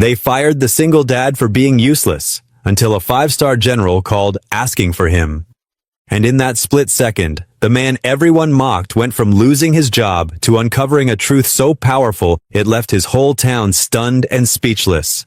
They fired the single dad for being useless, until a five-star general called asking for him. And in that split second, the man everyone mocked went from losing his job to uncovering a truth so powerful it left his whole town stunned and speechless.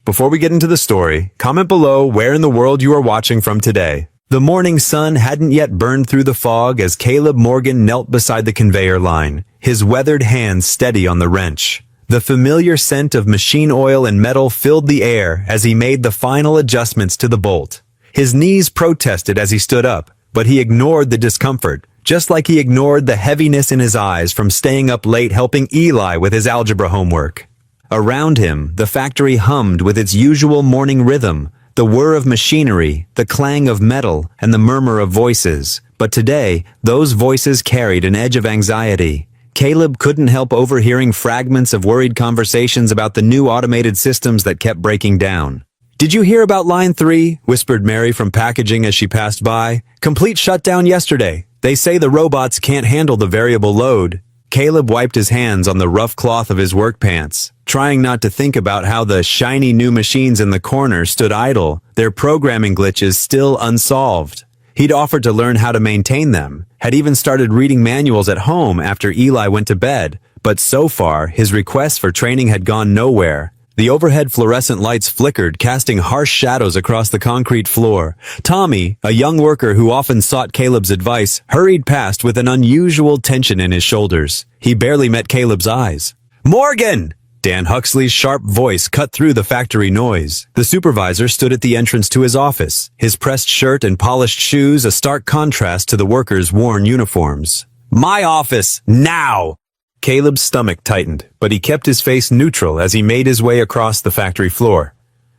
Before we get into the story, comment below where in the world you are watching from today. The morning sun hadn't yet burned through the fog as Caleb Morgan knelt beside the conveyor line, his weathered hands steady on the wrench. The familiar scent of machine oil and metal filled the air as he made the final adjustments to the bolt. His knees protested as he stood up, but he ignored the discomfort, just like he ignored the heaviness in his eyes from staying up late helping Eli with his algebra homework. Around him, the factory hummed with its usual morning rhythm, the whir of machinery, the clang of metal, and the murmur of voices. But today, those voices carried an edge of anxiety. Caleb couldn't help overhearing fragments of worried conversations about the new automated systems that kept breaking down. "Did you hear about Line 3? Whispered Mary from packaging as she passed by. "Complete shutdown yesterday. They say the robots can't handle the variable load." Caleb wiped his hands on the rough cloth of his work pants, trying not to think about how the shiny new machines in the corner stood idle, their programming glitches still unsolved. He'd offered to learn how to maintain them, had even started reading manuals at home after Eli went to bed, but so far, his requests for training had gone nowhere. The overhead fluorescent lights flickered, casting harsh shadows across the concrete floor. Tommy, a young worker who often sought Caleb's advice, hurried past with an unusual tension in his shoulders. He barely met Caleb's eyes. "Morgan!" Dan Huxley's sharp voice cut through the factory noise. The supervisor stood at the entrance to his office, his pressed shirt and polished shoes a stark contrast to the workers' worn uniforms. "My office, now!" Caleb's stomach tightened, but he kept his face neutral as he made his way across the factory floor.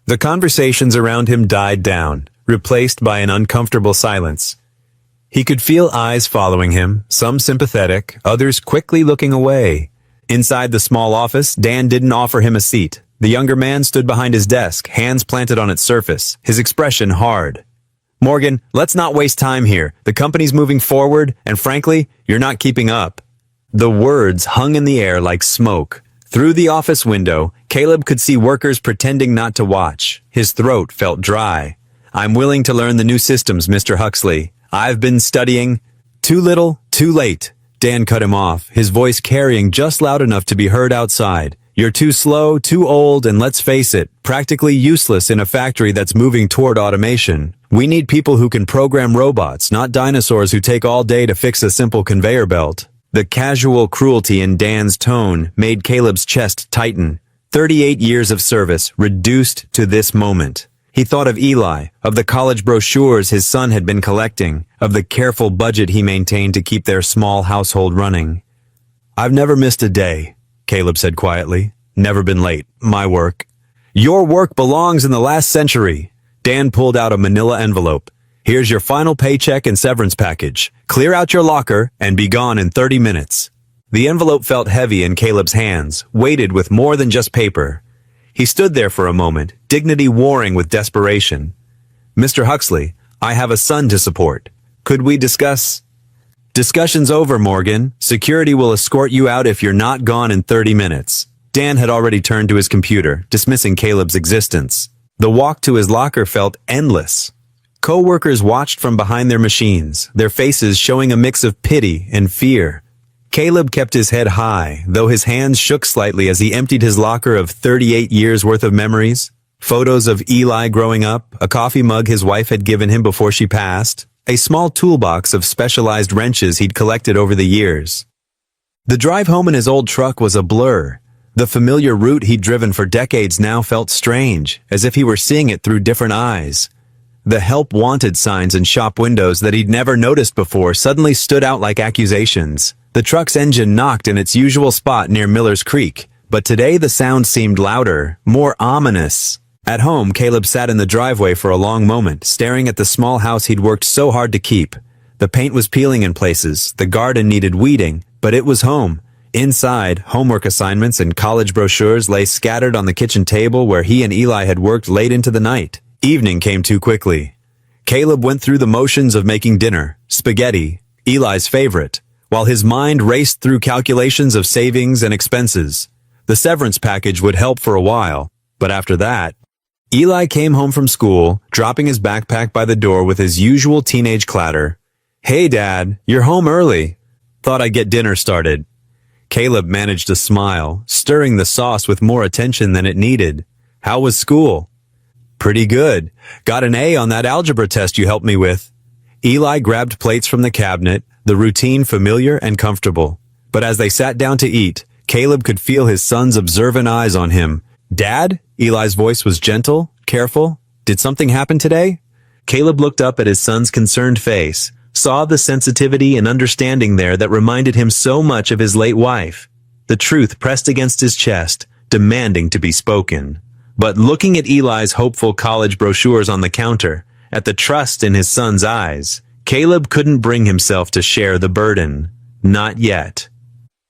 The conversations around him died down, replaced by an uncomfortable silence. He could feel eyes following him, some sympathetic, others quickly looking away. Inside the small office, Dan didn't offer him a seat. The younger man stood behind his desk, hands planted on its surface, his expression hard. "Morgan, let's not waste time here. The company's moving forward, and frankly, you're not keeping up." The words hung in the air like smoke. Through the office window, Caleb could see workers pretending not to watch. His throat felt dry. "I'm willing to learn the new systems, Mr. Huxley. I've been studying." "Too little, too late." Dan cut him off, his voice carrying just loud enough to be heard outside. "You're too slow, too old, and let's face it, practically useless in a factory that's moving toward automation. We need people who can program robots, not dinosaurs who take all day to fix a simple conveyor belt." The casual cruelty in Dan's tone made Caleb's chest tighten. 38 years of service reduced to this moment. He thought of Eli, of the college brochures his son had been collecting, of the careful budget he maintained to keep their small household running. "I've never missed a day," Caleb said quietly. "Never been late. My work." "Your work belongs in the last century." Dan pulled out a manila envelope. "Here's your final paycheck and severance package. Clear out your locker and be gone in 30 minutes. The envelope felt heavy in Caleb's hands, weighted with more than just paper. He stood there for a moment, dignity warring with desperation. "Mr. Huxley, I have a son to support. Could we discuss?" "Discussion's over, Morgan. Security will escort you out if you're not gone in 30 minutes. Dan had already turned to his computer, dismissing Caleb's existence. The walk to his locker felt endless. Co-workers watched from behind their machines, their faces showing a mix of pity and fear. Caleb kept his head high, though his hands shook slightly as he emptied his locker of 38 years' worth of memories. Photos of Eli growing up, a coffee mug his wife had given him before she passed, a small toolbox of specialized wrenches he'd collected over the years. The drive home in his old truck was a blur. The familiar route he'd driven for decades now felt strange, as if he were seeing it through different eyes. The help wanted signs in shop windows that he'd never noticed before suddenly stood out like accusations. The truck's engine knocked in its usual spot near Miller's Creek, but today the sound seemed louder, more ominous. At home, Caleb sat in the driveway for a long moment, staring at the small house he'd worked so hard to keep. The paint was peeling in places, the garden needed weeding, but it was home. Inside, homework assignments and college brochures lay scattered on the kitchen table where he and Eli had worked late into the night. Evening came too quickly. Caleb went through the motions of making dinner, spaghetti, Eli's favorite, while his mind raced through calculations of savings and expenses. The severance package would help for a while, But after that, Eli came home from school, dropping his backpack by the door with his usual teenage clatter. "Hey, Dad, you're home early. Thought I'd get dinner started." Caleb managed to smile, stirring the sauce with more attention than it needed. "How was school?" "Pretty good. Got an A on that algebra test you helped me with." Eli grabbed plates from the cabinet, the routine familiar and comfortable. But as they sat down to eat, Caleb could feel his son's observant eyes on him. "Dad?" Eli's voice was gentle, careful. "Did something happen today?" Caleb looked up at his son's concerned face, saw the sensitivity and understanding there that reminded him so much of his late wife. The truth pressed against his chest, demanding to be spoken. But looking at Eli's hopeful college brochures on the counter, at the trust in his son's eyes, Caleb couldn't bring himself to share the burden. Not yet.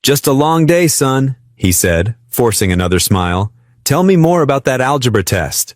"Just a long day, son," he said, forcing another smile. "Tell me more about that algebra test."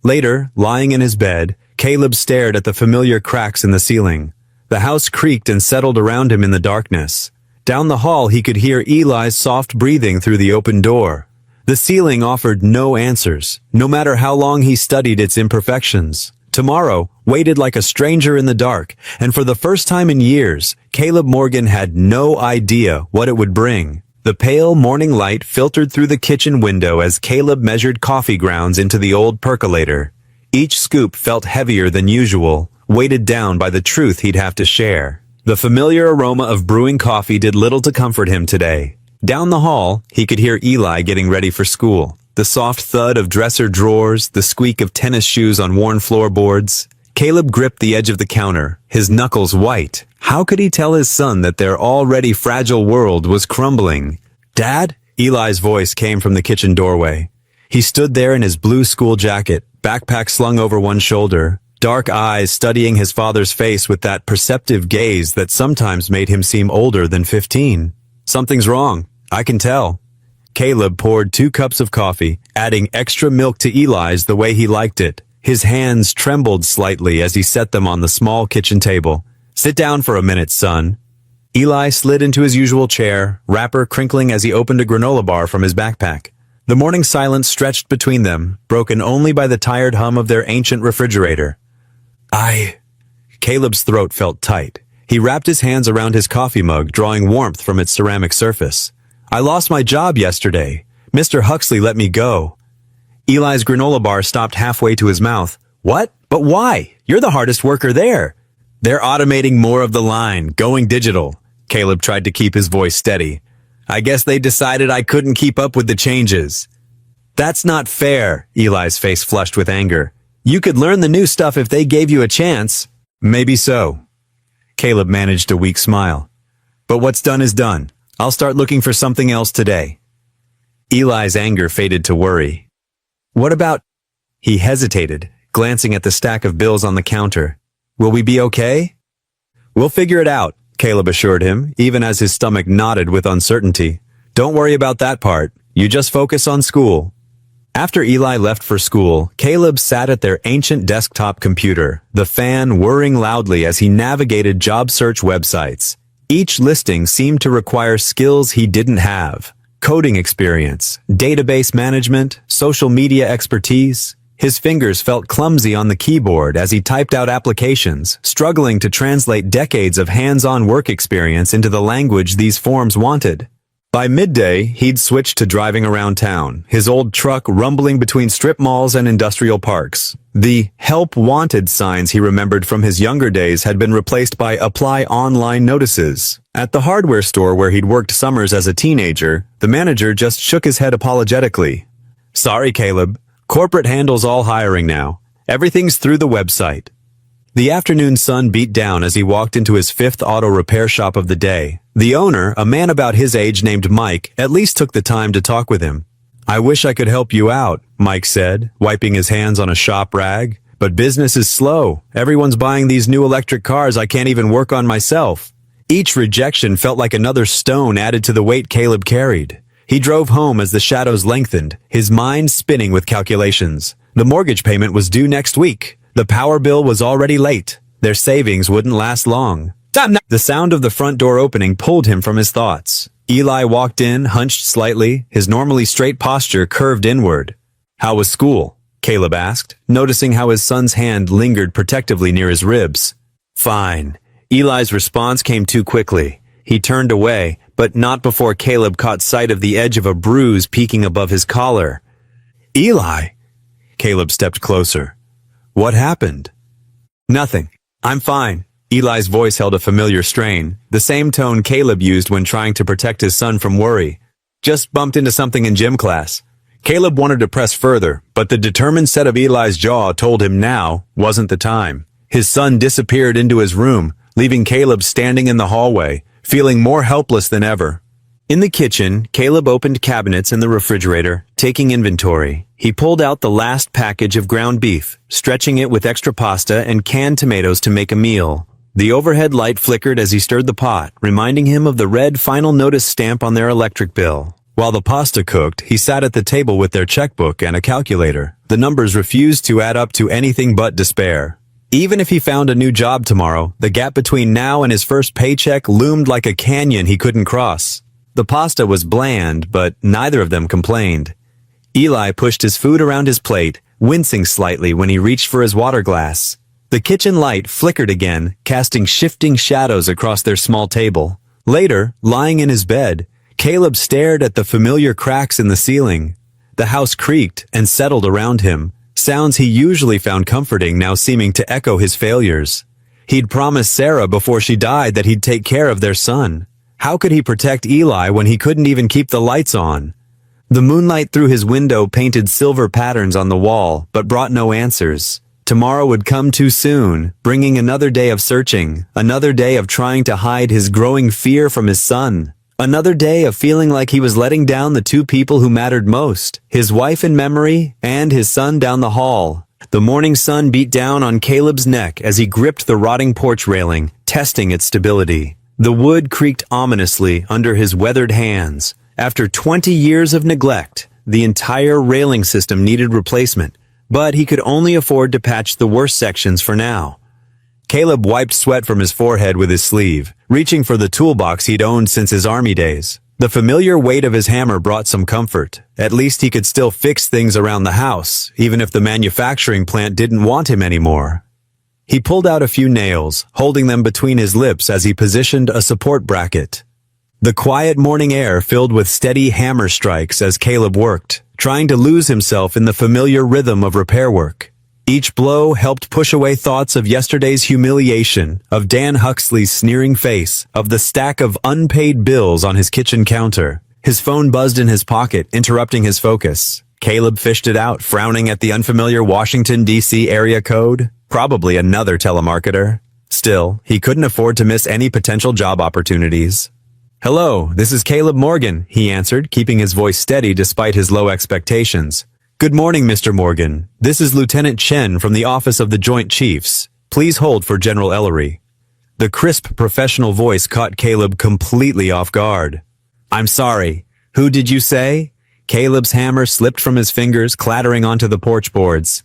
Later, lying in his bed, Caleb stared at the familiar cracks in the ceiling. The house creaked and settled around him in the darkness. Down the hall he could hear Eli's soft breathing through the open door. The ceiling offered no answers, no matter how long he studied its imperfections. Tomorrow waited like a stranger in the dark, and for the first time in years, Caleb Morgan had no idea what it would bring. The pale morning light filtered through the kitchen window as Caleb measured coffee grounds into the old percolator. Each scoop felt heavier than usual, weighted down by the truth he'd have to share. The familiar aroma of brewing coffee did little to comfort him today. Down the hall, he could hear Eli getting ready for school. The soft thud of dresser drawers, the squeak of tennis shoes on worn floorboards. Caleb gripped the edge of the counter, his knuckles white. How could he tell his son that their already fragile world was crumbling? "Dad?" Eli's voice came from the kitchen doorway. He stood there in his blue school jacket, backpack slung over one shoulder, dark eyes studying his father's face with that perceptive gaze that sometimes made him seem older than 15. "Something's wrong. I can tell." Caleb poured 2 cups of coffee, adding extra milk to Eli's the way he liked it. His hands trembled slightly as he set them on the small kitchen table. "Sit down for a minute, son." Eli slid into his usual chair, wrapper crinkling as he opened a granola bar from his backpack. The morning silence stretched between them, broken only by the tired hum of their ancient refrigerator. Caleb's throat felt tight. He wrapped his hands around his coffee mug, drawing warmth from its ceramic surface. "I lost my job yesterday. Mr. Huxley let me go." Eli's granola bar stopped halfway to his mouth. "What? But why? You're the hardest worker there." "They're automating more of the line, going digital." Caleb tried to keep his voice steady. "I guess they decided I couldn't keep up with the changes." "That's not fair." Eli's face flushed with anger. "You could learn the new stuff if they gave you a chance." "Maybe so." Caleb managed a weak smile. "But what's done is done. I'll start looking for something else today." Eli's anger faded to worry. "What about—" He hesitated, glancing at the stack of bills on the counter. "Will we be okay?" "We'll figure it out," Caleb assured him, even as his stomach knotted with uncertainty. "Don't worry about that part. You just focus on school." After Eli left for school, Caleb sat at their ancient desktop computer, the fan whirring loudly as he navigated job search websites. Each listing seemed to require skills he didn't have. Coding experience, database management, social media expertise. His fingers felt clumsy on the keyboard as he typed out applications, struggling to translate decades of hands-on work experience into the language these forms wanted. By midday, he'd switched to driving around town, his old truck rumbling between strip malls and industrial parks. The "Help Wanted" signs he remembered from his younger days had been replaced by "Apply Online" notices. At the hardware store where he'd worked summers as a teenager, the manager just shook his head apologetically. "Sorry, Caleb. Corporate handles all hiring now. Everything's through the website." The afternoon sun beat down as he walked into his 5th auto repair shop of the day. The owner, a man about his age named Mike, at least took the time to talk with him. "I wish I could help you out," Mike said, wiping his hands on a shop rag. "But business is slow. Everyone's buying these new electric cars I can't even work on myself." Each rejection felt like another stone added to the weight Caleb carried. He drove home as the shadows lengthened, his mind spinning with calculations. The mortgage payment was due next week. The power bill was already late. Their savings wouldn't last long. The sound of the front door opening pulled him from his thoughts. Eli walked in, hunched slightly, his normally straight posture curved inward. How was school? Caleb asked, noticing how his son's hand lingered protectively near his ribs. Fine. Eli's response came too quickly. He turned away, but not before Caleb caught sight of the edge of a bruise peeking above his collar. Eli! Caleb stepped closer. What happened? Nothing. I'm fine. Eli's voice held a familiar strain, the same tone Caleb used when trying to protect his son from worry. Just bumped into something in gym class. Caleb wanted to press further, but the determined set of Eli's jaw told him now wasn't the time. His son disappeared into his room, leaving Caleb standing in the hallway, feeling more helpless than ever. In the kitchen, Caleb opened cabinets in the refrigerator, taking inventory. He pulled out the last package of ground beef, stretching it with extra pasta and canned tomatoes to make a meal. The overhead light flickered as he stirred the pot, reminding him of the red final notice stamp on their electric bill. While the pasta cooked, he sat at the table with their checkbook and a calculator. The numbers refused to add up to anything but despair. Even if he found a new job tomorrow, the gap between now and his first paycheck loomed like a canyon he couldn't cross. The pasta was bland, but neither of them complained. Eli pushed his food around his plate, wincing slightly when he reached for his water glass. The kitchen light flickered again, casting shifting shadows across their small table. Later, lying in his bed, Caleb stared at the familiar cracks in the ceiling. The house creaked and settled around him, sounds he usually found comforting now seeming to echo his failures. He'd promised Sarah before she died that he'd take care of their son. How could he protect Eli when he couldn't even keep the lights on? The moonlight through his window painted silver patterns on the wall, but brought no answers. Tomorrow would come too soon, bringing another day of searching, another day of trying to hide his growing fear from his son. Another day of feeling like he was letting down the two people who mattered most, his wife in memory and his son down the hall. The morning sun beat down on Caleb's neck as he gripped the rotting porch railing, testing its stability. The wood creaked ominously under his weathered hands. After 20 years of neglect, the entire railing system needed replacement, but he could only afford to patch the worst sections for now. Caleb wiped sweat from his forehead with his sleeve, reaching for the toolbox he'd owned since his army days. The familiar weight of his hammer brought some comfort. At least he could still fix things around the house, even if the manufacturing plant didn't want him anymore. He pulled out a few nails, holding them between his lips as he positioned a support bracket. The quiet morning air filled with steady hammer strikes as Caleb worked, trying to lose himself in the familiar rhythm of repair work. Each blow helped push away thoughts of yesterday's humiliation, of Dan Huxley's sneering face, of the stack of unpaid bills on his kitchen counter. His phone buzzed in his pocket, interrupting his focus. Caleb fished it out, frowning at the unfamiliar Washington, D.C. area code. Probably another telemarketer. Still, he couldn't afford to miss any potential job opportunities. Hello, this is Caleb Morgan, he answered, keeping his voice steady despite his low expectations. Good morning, Mr. Morgan. This is Lieutenant Chen from the Office of the Joint Chiefs. Please hold for General Ellery. The crisp professional voice caught Caleb completely off guard. I'm sorry. Who did you say? Caleb's hammer slipped from his fingers, clattering onto the porch boards.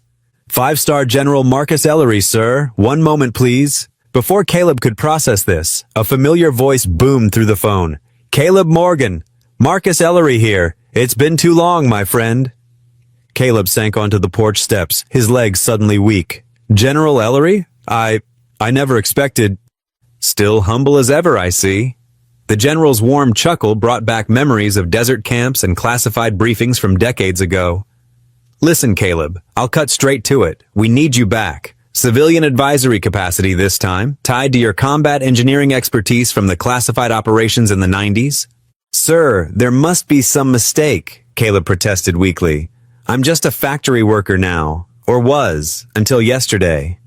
5-star General Marcus Ellery, sir. One moment, please. Before Caleb could process this, a familiar voice boomed through the phone. Caleb Morgan. Marcus Ellery here. It's been too long, my friend. Caleb sank onto the porch steps, his legs suddenly weak. General Ellery? I never expected. Still humble as ever, I see. The general's warm chuckle brought back memories of desert camps and classified briefings from decades ago. Listen, Caleb, I'll cut straight to it. We need you back. Civilian advisory capacity this time, tied to your combat engineering expertise from the classified operations in the 90s. Sir, there must be some mistake, Caleb protested weakly. I'm just a factory worker now, or was, until yesterday.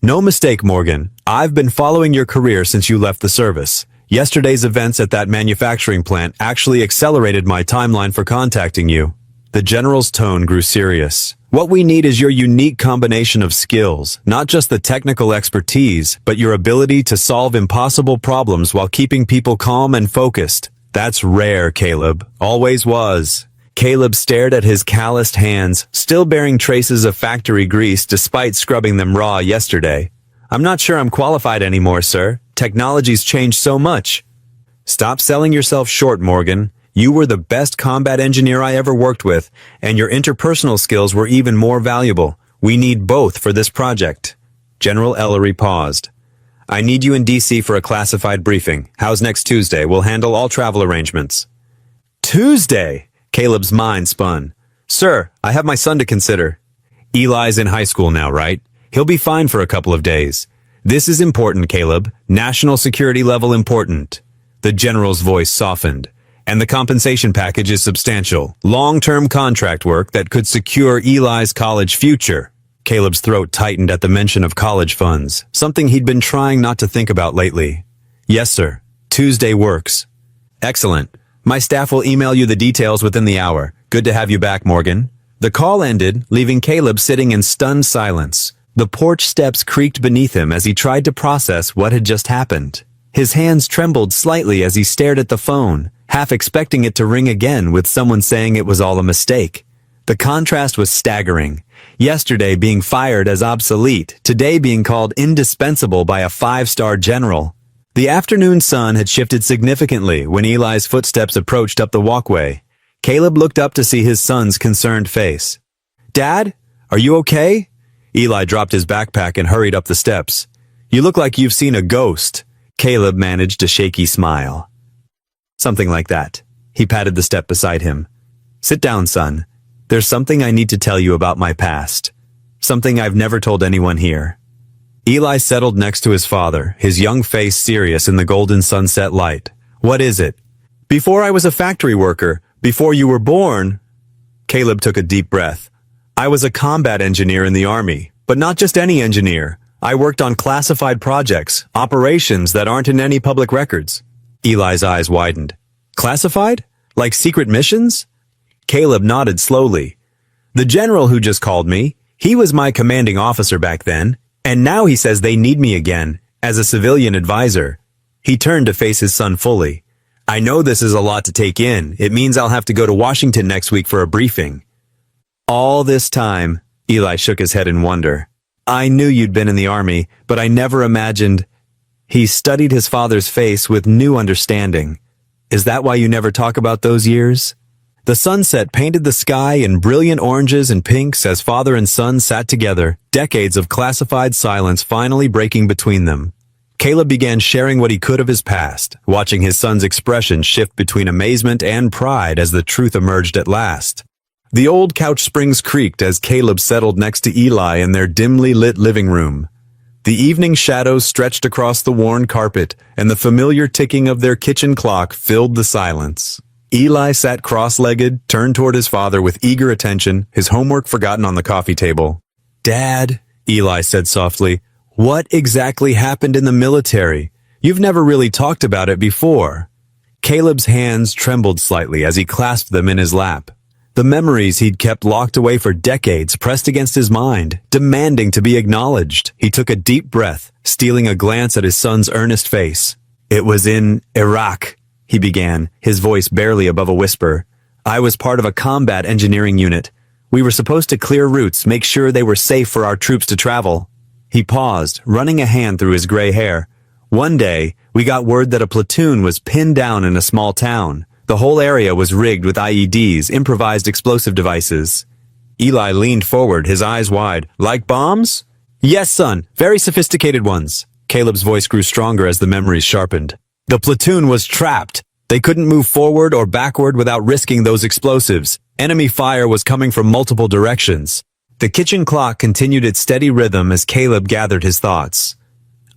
No mistake, Morgan. I've been following your career since you left the service. Yesterday's events at that manufacturing plant actually accelerated my timeline for contacting you. The general's tone grew serious. What we need is your unique combination of skills, not just the technical expertise, but your ability to solve impossible problems while keeping people calm and focused. That's rare, Caleb. Always was. Caleb stared at his calloused hands, still bearing traces of factory grease despite scrubbing them raw yesterday. I'm not sure I'm qualified anymore, sir. Technology's changed so much. Stop selling yourself short, Morgan. You were the best combat engineer I ever worked with, and your interpersonal skills were even more valuable. We need both for this project." General Ellery paused. "I need you in DC for a classified briefing. How's next Tuesday? We'll handle all travel arrangements." "Tuesday?" Caleb's mind spun. "Sir, I have my son to consider." "Eli's in high school now, right? He'll be fine for a couple of days." "This is important, Caleb. National security level important." The general's voice softened. "And the compensation package is substantial. Long-term contract work that could secure Eli's college future." Caleb's throat tightened at the mention of college funds, something he'd been trying not to think about lately. "Yes, sir. Tuesday works." "Excellent. My staff will email you the details within the hour. Good to have you back, Morgan." The call ended, leaving Caleb sitting in stunned silence. The porch steps creaked beneath him as he tried to process what had just happened. His hands trembled slightly as he stared at the phone, half expecting it to ring again with someone saying it was all a mistake. The contrast was staggering. Yesterday being fired as obsolete, today being called indispensable by a 5-star general. The afternoon sun had shifted significantly when Eli's footsteps approached up the walkway. Caleb looked up to see his son's concerned face. "Dad, are you okay?" Eli dropped his backpack and hurried up the steps. "You look like you've seen a ghost." Caleb managed a shaky smile. "Something like that." He patted the step beside him. "Sit down, son. There's something I need to tell you about my past. Something I've never told anyone here." Eli settled next to his father, his young face serious in the golden sunset light. "What is it?" "Before I was a factory worker, before you were born." Caleb took a deep breath. "I was a combat engineer in the Army, but not just any engineer. I worked on classified projects, operations that aren't in any public records." Eli's eyes widened. "Classified? Like secret missions?" Caleb nodded slowly. "The general who just called me, he was my commanding officer back then, and now he says they need me again, as a civilian advisor." He turned to face his son fully. "I know this is a lot to take in. It means I'll have to go to Washington next week for a briefing." "All this time," Eli shook his head in wonder. "I knew you'd been in the Army, but I never imagined—" He studied his father's face with new understanding. "Is that why you never talk about those years?" The sunset painted the sky in brilliant oranges and pinks as father and son sat together, decades of classified silence finally breaking between them. Caleb began sharing what he could of his past, watching his son's expression shift between amazement and pride as the truth emerged at last. The old couch springs creaked as Caleb settled next to Eli in their dimly lit living room. The evening shadows stretched across the worn carpet, and the familiar ticking of their kitchen clock filled the silence. Eli sat cross-legged, turned toward his father with eager attention, his homework forgotten on the coffee table. "Dad," Eli said softly, "what exactly happened in the military? You've never really talked about it before." Caleb's hands trembled slightly as he clasped them in his lap. The memories he'd kept locked away for decades pressed against his mind, demanding to be acknowledged. He took a deep breath, stealing a glance at his son's earnest face. "It was in Iraq," he began, his voice barely above a whisper. "I was part of a combat engineering unit. We were supposed to clear routes, make sure they were safe for our troops to travel." He paused, running a hand through his gray hair. "One day, we got word that a platoon was pinned down in a small town. The whole area was rigged with IEDs, improvised explosive devices." Eli leaned forward, his eyes wide. "Like bombs?" "Yes, son, very sophisticated ones." Caleb's voice grew stronger as the memories sharpened. "The platoon was trapped. They couldn't move forward or backward without risking those explosives. Enemy fire was coming from multiple directions." The kitchen clock continued its steady rhythm as Caleb gathered his thoughts.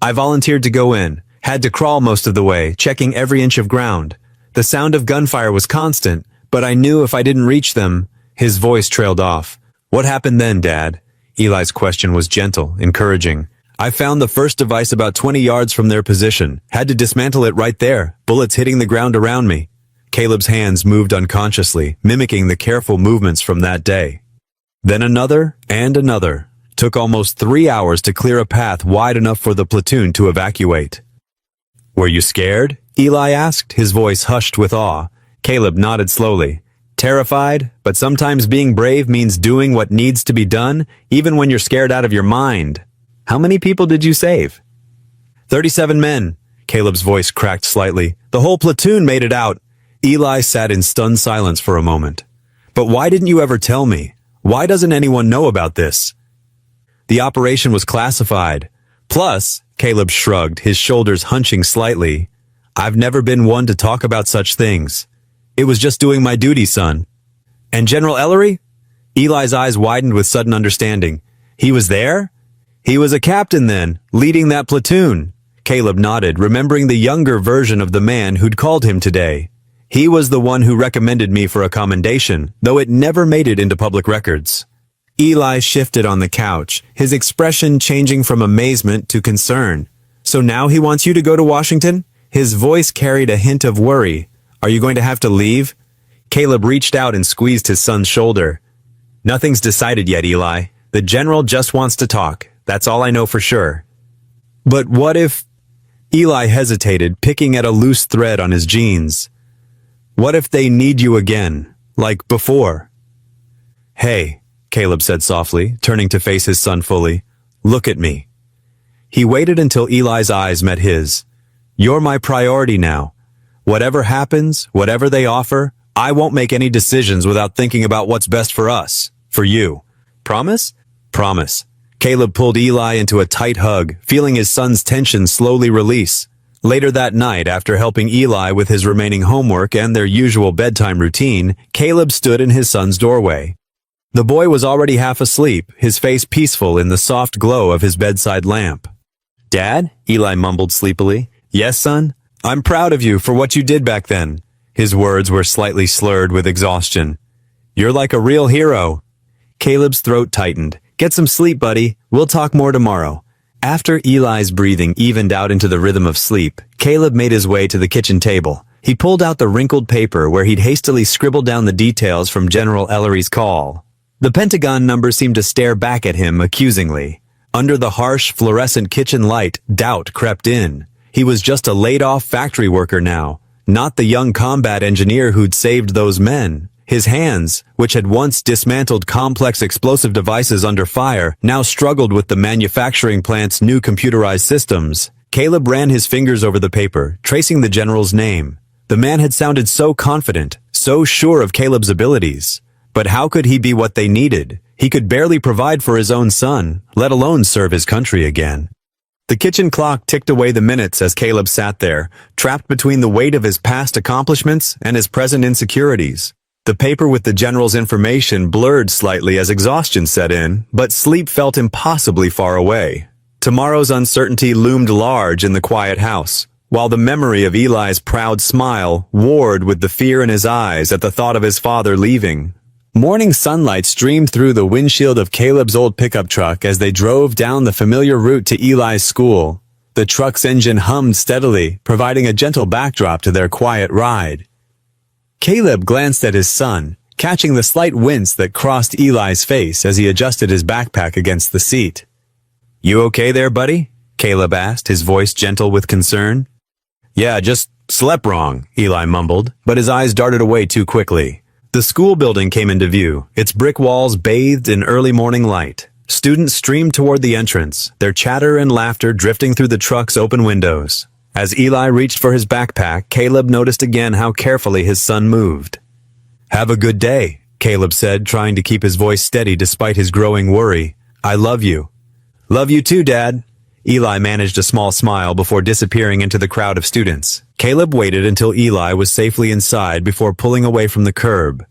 "I volunteered to go in, had to crawl most of the way, checking every inch of ground. The sound of gunfire was constant, but I knew if I didn't reach them." His voice trailed off. "What happened then, Dad?" Eli's question was gentle, encouraging. "I found the first device about 20 yards from their position. Had to dismantle it right there, bullets hitting the ground around me." Caleb's hands moved unconsciously, mimicking the careful movements from that day. Then another and another. Took almost 3 hours to clear a path wide enough for the platoon to evacuate. "Were you scared?" Eli asked, his voice hushed with awe. Caleb nodded slowly. "Terrified, but sometimes being brave means doing what needs to be done, even when you're scared out of your mind." "How many people did you save?" 37 men. Caleb's voice cracked slightly. "The whole platoon made it out." Eli sat in stunned silence for a moment. But why didn't you ever tell me? Why doesn't anyone know about this? The operation was classified. Plus, Caleb shrugged, his shoulders hunching slightly. I've never been one to talk about such things. It was just doing my duty, son. And General Ellery? Eli's eyes widened with sudden understanding. He was there? He was a captain then, leading that platoon. Caleb nodded, remembering the younger version of the man who'd called him today. He was the one who recommended me for a commendation, though it never made it into public records. Eli shifted on the couch, his expression changing from amazement to concern. So now he wants you to go to Washington? His voice carried a hint of worry. Are you going to have to leave? Caleb reached out and squeezed his son's shoulder. Nothing's decided yet, Eli. The general just wants to talk. That's all I know for sure. But what if... Eli hesitated, picking at a loose thread on his jeans. What if they need you again, like before? Hey, Caleb said softly, turning to face his son fully. Look at me. He waited until Eli's eyes met his. You're my priority now. Whatever happens, whatever they offer, I won't make any decisions without thinking about what's best for us, for you. Promise? Promise. Caleb pulled Eli into a tight hug, feeling his son's tension slowly release. Later that night, after helping Eli with his remaining homework and their usual bedtime routine, Caleb stood in his son's doorway. The boy was already half asleep, his face peaceful in the soft glow of his bedside lamp. Dad? Eli mumbled sleepily. Yes, son? I'm proud of you for what you did back then. His words were slightly slurred with exhaustion. You're like a real hero. Caleb's throat tightened. Get some sleep, buddy. We'll talk more tomorrow. After Eli's breathing evened out into the rhythm of sleep, Caleb made his way to the kitchen table. He pulled out the wrinkled paper where he'd hastily scribbled down the details from General Ellery's call. The Pentagon number seemed to stare back at him accusingly. Under the harsh, fluorescent kitchen light, doubt crept in. He was just a laid-off factory worker now, not the young combat engineer who'd saved those men. His hands, which had once dismantled complex explosive devices under fire, now struggled with the manufacturing plant's new computerized systems. Caleb ran his fingers over the paper, tracing the general's name. The man had sounded so confident, so sure of Caleb's abilities. But how could he be what they needed? He could barely provide for his own son, let alone serve his country again. The kitchen clock ticked away the minutes as Caleb sat there, trapped between the weight of his past accomplishments and his present insecurities. The paper with the general's information blurred slightly as exhaustion set in, but sleep felt impossibly far away. Tomorrow's uncertainty loomed large in the quiet house, while the memory of Eli's proud smile warred with the fear in his eyes at the thought of his father leaving. Morning sunlight streamed through the windshield of Caleb's old pickup truck as they drove down the familiar route to Eli's school. The truck's engine hummed steadily, providing a gentle backdrop to their quiet ride. Caleb glanced at his son, catching the slight wince that crossed Eli's face as he adjusted his backpack against the seat. You okay there, buddy? Caleb asked, his voice gentle with concern. Yeah, just slept wrong, Eli mumbled, but his eyes darted away too quickly. The school building came into view, its brick walls bathed in early morning light. Students streamed toward the entrance, their chatter and laughter drifting through the truck's open windows. As Eli reached for his backpack, Caleb noticed again how carefully his son moved. Have a good day, Caleb said, trying to keep his voice steady despite his growing worry. I love you. Love you too, Dad. Eli managed a small smile before disappearing into the crowd of students. Caleb waited until Eli was safely inside before pulling away from the curb.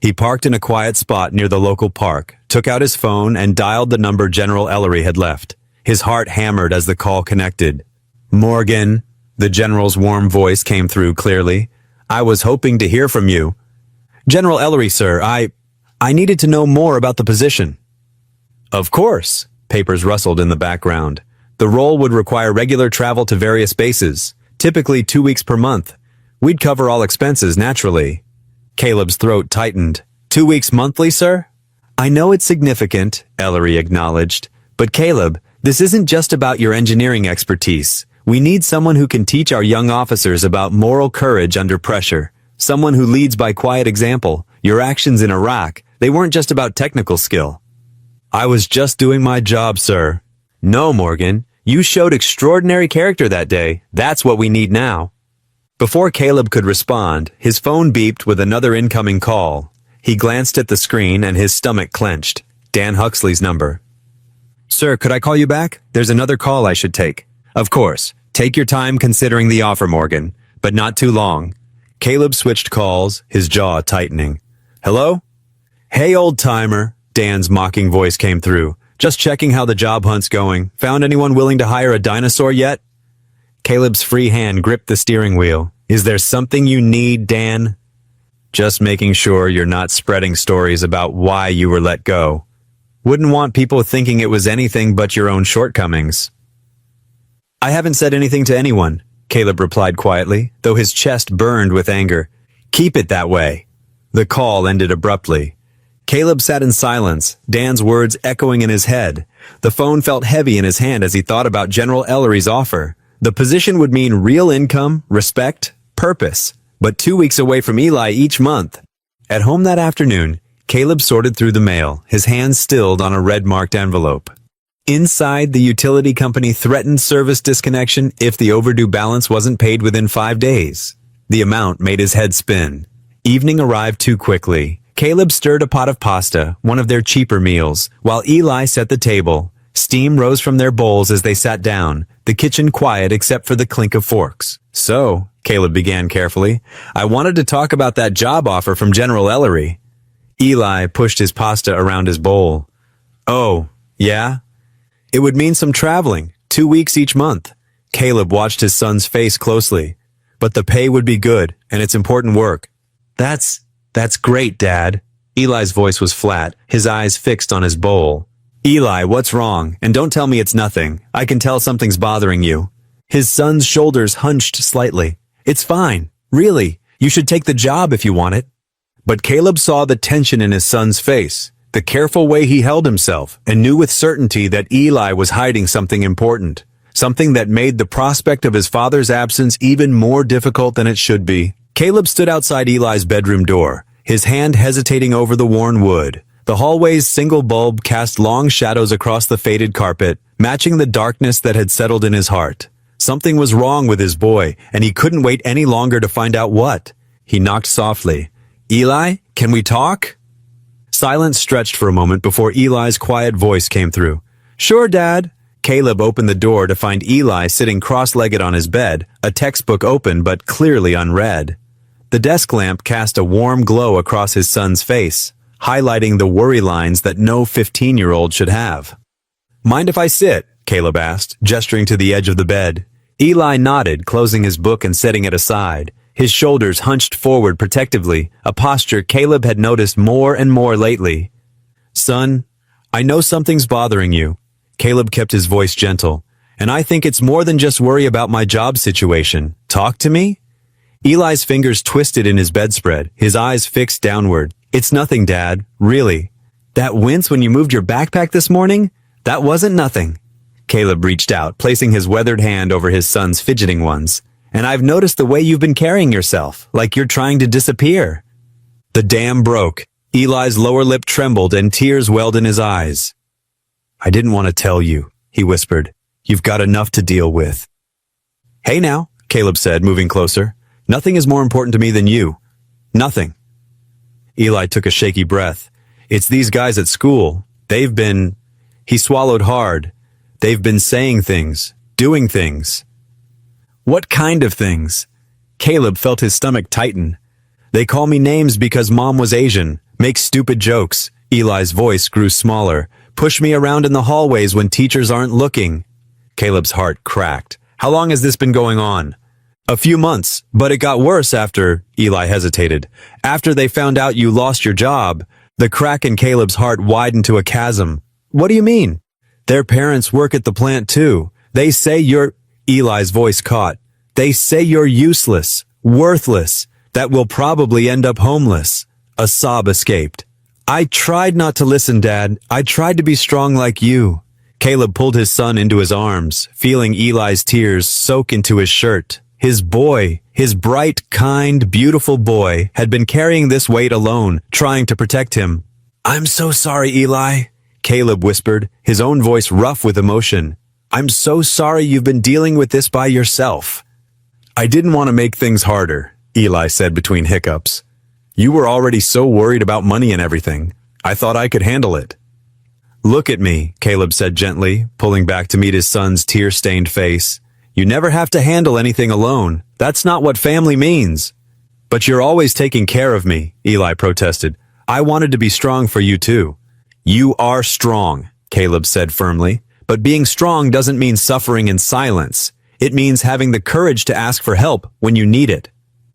He parked in a quiet spot near the local park, took out his phone, and dialed the number General Ellery had left. His heart hammered as the call connected. Morgan, the general's warm voice came through clearly. I was hoping to hear from you. General Ellery, sir, I needed to know more about the position. Of course, papers rustled in the background. The role would require regular travel to various bases, typically 2 weeks per month. We'd cover all expenses, naturally. Caleb's throat tightened. 2 weeks monthly, sir? I know it's significant, Ellery acknowledged. But Caleb, this isn't just about your engineering expertise. We need someone who can teach our young officers about moral courage under pressure. Someone who leads by quiet example. Your actions in Iraq, they weren't just about technical skill. I was just doing my job, sir. No, Morgan, you showed extraordinary character that day. That's what we need now. Before Caleb could respond, his phone beeped with another incoming call. He glanced at the screen and his stomach clenched. Dan Huxley's number. "Sir, could I call you back? There's another call I should take." "Of course. Take your time considering the offer, Morgan, but not too long." Caleb switched calls, his jaw tightening. "Hello?" "Hey, old-timer," Dan's mocking voice came through. "Just checking how the job hunt's going. Found anyone willing to hire a dinosaur yet?" Caleb's free hand gripped the steering wheel. "Is there something you need, Dan?" "Just making sure you're not spreading stories about why you were let go. Wouldn't want people thinking it was anything but your own shortcomings." "I haven't said anything to anyone," Caleb replied quietly, though his chest burned with anger. "Keep it that way." The call ended abruptly. Caleb sat in silence, Dan's words echoing in his head. The phone felt heavy in his hand as he thought about General Ellery's offer. The position would mean real income, respect, purpose, but 2 weeks away from Eli each month. At home that afternoon, Caleb sorted through the mail, his hands stilled on a red-marked envelope. Inside, the utility company threatened service disconnection if the overdue balance wasn't paid within 5 days. The amount made his head spin. Evening arrived too quickly. Caleb stirred a pot of pasta, one of their cheaper meals, while Eli set the table. Steam rose from their bowls as they sat down, the kitchen quiet except for the clink of forks. "So," Caleb began carefully, "I wanted to talk about that job offer from General Ellery." Eli pushed his pasta around his bowl. "Oh, yeah? It would mean some traveling, 2 weeks each month." Caleb watched his son's face closely. "But the pay would be good, and it's important work." That's great, Dad." Eli's voice was flat, his eyes fixed on his bowl. "Eli, what's wrong? And don't tell me it's nothing. I can tell something's bothering you." His son's shoulders hunched slightly. "It's fine. Really. You should take the job if you want it." But Caleb saw the tension in his son's face, the careful way he held himself, and knew with certainty that Eli was hiding something important, something that made the prospect of his father's absence even more difficult than it should be. Caleb stood outside Eli's bedroom door, his hand hesitating over the worn wood. The hallway's single bulb cast long shadows across the faded carpet, matching the darkness that had settled in his heart. Something was wrong with his boy, and he couldn't wait any longer to find out what. He knocked softly. "Eli, can we talk?" Silence stretched for a moment before Eli's quiet voice came through. "Sure, Dad." Caleb opened the door to find Eli sitting cross-legged on his bed, a textbook open but clearly unread. The desk lamp cast a warm glow across his son's face, highlighting the worry lines that no 15-year-old should have. "Mind if I sit?" Caleb asked, gesturing to the edge of the bed. Eli nodded, closing his book and setting it aside. His shoulders hunched forward protectively, a posture Caleb had noticed more and more lately. "Son, I know something's bothering you." Caleb kept his voice gentle. "And I think it's more than just worry about my job situation. Talk to me?" Eli's fingers twisted in his bedspread, his eyes fixed downward. "It's nothing, Dad. Really. That wince when you moved your backpack this morning? That wasn't nothing." Caleb reached out, placing his weathered hand over his son's fidgeting ones. "And I've noticed the way you've been carrying yourself, like you're trying to disappear." The dam broke. Eli's lower lip trembled and tears welled in his eyes. "I didn't want to tell you," he whispered. "You've got enough to deal with." "Hey now," Caleb said, moving closer. "Nothing is more important to me than you. Nothing." Eli took a shaky breath. "It's these guys at school. They've been—" He swallowed hard. "They've been saying things, doing things." "What kind of things?" Caleb felt his stomach tighten. "They call me names because Mom was Asian, make stupid jokes." Eli's voice grew smaller. "Push me around in the hallways when teachers aren't looking." Caleb's heart cracked. "How long has this been going on?" "A few months, but it got worse after," Eli hesitated. "After they found out you lost your job." The crack in Caleb's heart widened to a chasm. "What do you mean?" "Their parents work at the plant too. They say you're—" Eli's voice caught. "They say you're useless, worthless, that we'll probably end up homeless." A sob escaped. "I tried not to listen, Dad. I tried to be strong like you." Caleb pulled his son into his arms, feeling Eli's tears soak into his shirt. His boy, his bright, kind, beautiful boy, had been carrying this weight alone, trying to protect him. "I'm so sorry, Eli," Caleb whispered, his own voice rough with emotion. "I'm so sorry you've been dealing with this by yourself." I didn't want to make things harder, Eli said between hiccups. You were already so worried about money and everything. I thought I could handle it. Look at me, Caleb said gently, pulling back to meet his son's tear-stained face. You never have to handle anything alone. That's not what family means. But you're always taking care of me, Eli protested. I wanted to be strong for you too. You are strong, Caleb said firmly. But being strong doesn't mean suffering in silence. It means having the courage to ask for help when you need it.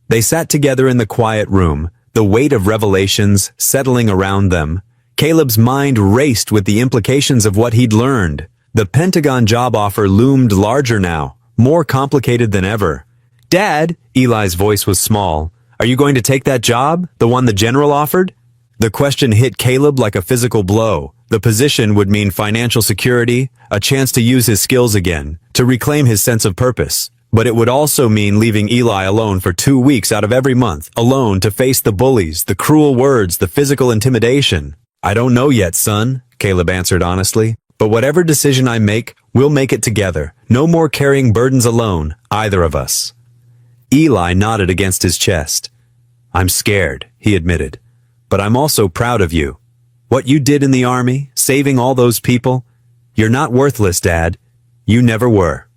They sat together in the quiet room, the weight of revelations settling around them. Caleb's mind raced with the implications of what he'd learned. The Pentagon job offer loomed larger now, more complicated than ever. Dad, Eli's voice was small. Are you going to take that job, the one the general offered? The question hit Caleb like a physical blow. The position would mean financial security, a chance to use his skills again, to reclaim his sense of purpose. But it would also mean leaving Eli alone for 2 weeks out of every month, alone to face the bullies, the cruel words, the physical intimidation. I don't know yet, son, Caleb answered honestly. But whatever decision I make, we'll make it together. No more carrying burdens alone, either of us. Eli nodded against his chest. I'm scared, he admitted. But I'm also proud of you. What you did in the army, saving all those people, you're not worthless, Dad. You never were.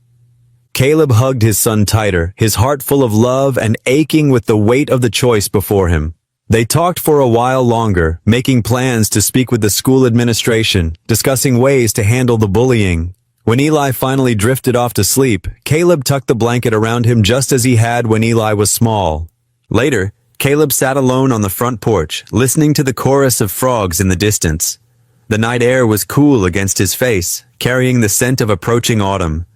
Caleb hugged his son tighter, his heart full of love and aching with the weight of the choice before him. They talked for a while longer, making plans to speak with the school administration, discussing ways to handle the bullying. When Eli finally drifted off to sleep, Caleb tucked the blanket around him just as he had when Eli was small. Later, Caleb sat alone on the front porch, listening to the chorus of frogs in the distance. The night air was cool against his face, carrying the scent of approaching autumn.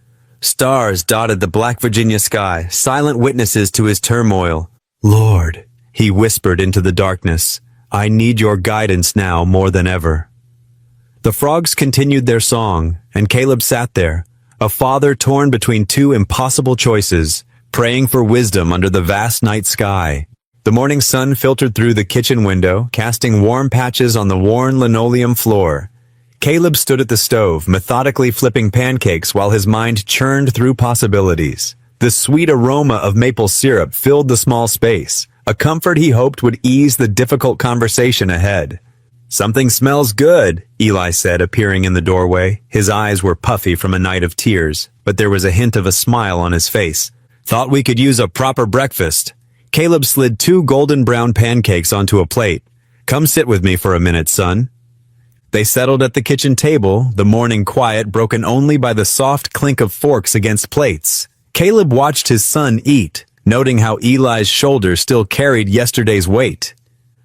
Stars dotted the black Virginia sky, silent witnesses to his turmoil. Lord, he whispered into the darkness, I need your guidance now more than ever. The frogs continued their song, and Caleb sat there, a father torn between two impossible choices, praying for wisdom under the vast night sky. The morning sun filtered through the kitchen window, casting warm patches on the worn linoleum floor. Caleb stood at the stove, methodically flipping pancakes while his mind churned through possibilities. The sweet aroma of maple syrup filled the small space, a comfort he hoped would ease the difficult conversation ahead. Something smells good, Eli said, appearing in the doorway. His eyes were puffy from a night of tears, but there was a hint of a smile on his face. Thought we could use a proper breakfast. Caleb slid 2 golden brown pancakes onto a plate. Come sit with me for a minute, son. They settled at the kitchen table, the morning quiet broken only by the soft clink of forks against plates. Caleb watched his son eat, noting how Eli's shoulders still carried yesterday's weight.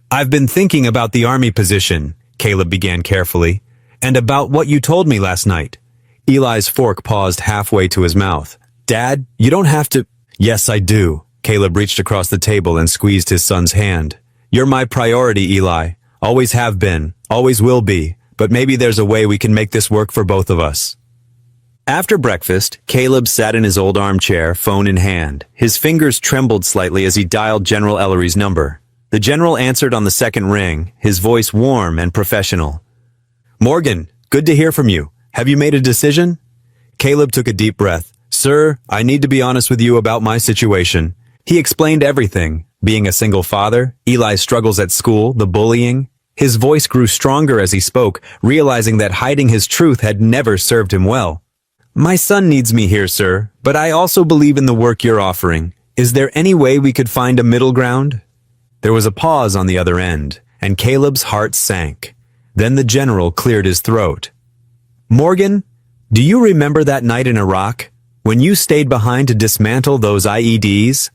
I've been thinking about the army position, Caleb began carefully, and about what you told me last night. Eli's fork paused halfway to his mouth. Dad, you don't have to— Yes, I do. Caleb reached across the table and squeezed his son's hand. You're my priority, Eli. Always have been, always will be, but maybe there's a way we can make this work for both of us. After breakfast, Caleb sat in his old armchair, phone in hand. His fingers trembled slightly as he dialed General Ellery's number. The general answered on the second ring, his voice warm and professional. Morgan, good to hear from you. Have you made a decision? Caleb took a deep breath. Sir, I need to be honest with you about my situation. He explained everything, being a single father, Eli's struggles at school, the bullying. His voice grew stronger as he spoke, realizing that hiding his truth had never served him well. My son needs me here, sir, but I also believe in the work you're offering. Is there any way we could find a middle ground? There was a pause on the other end, and Caleb's heart sank. Then the general cleared his throat. Morgan, do you remember that night in Iraq, when you stayed behind to dismantle those IEDs?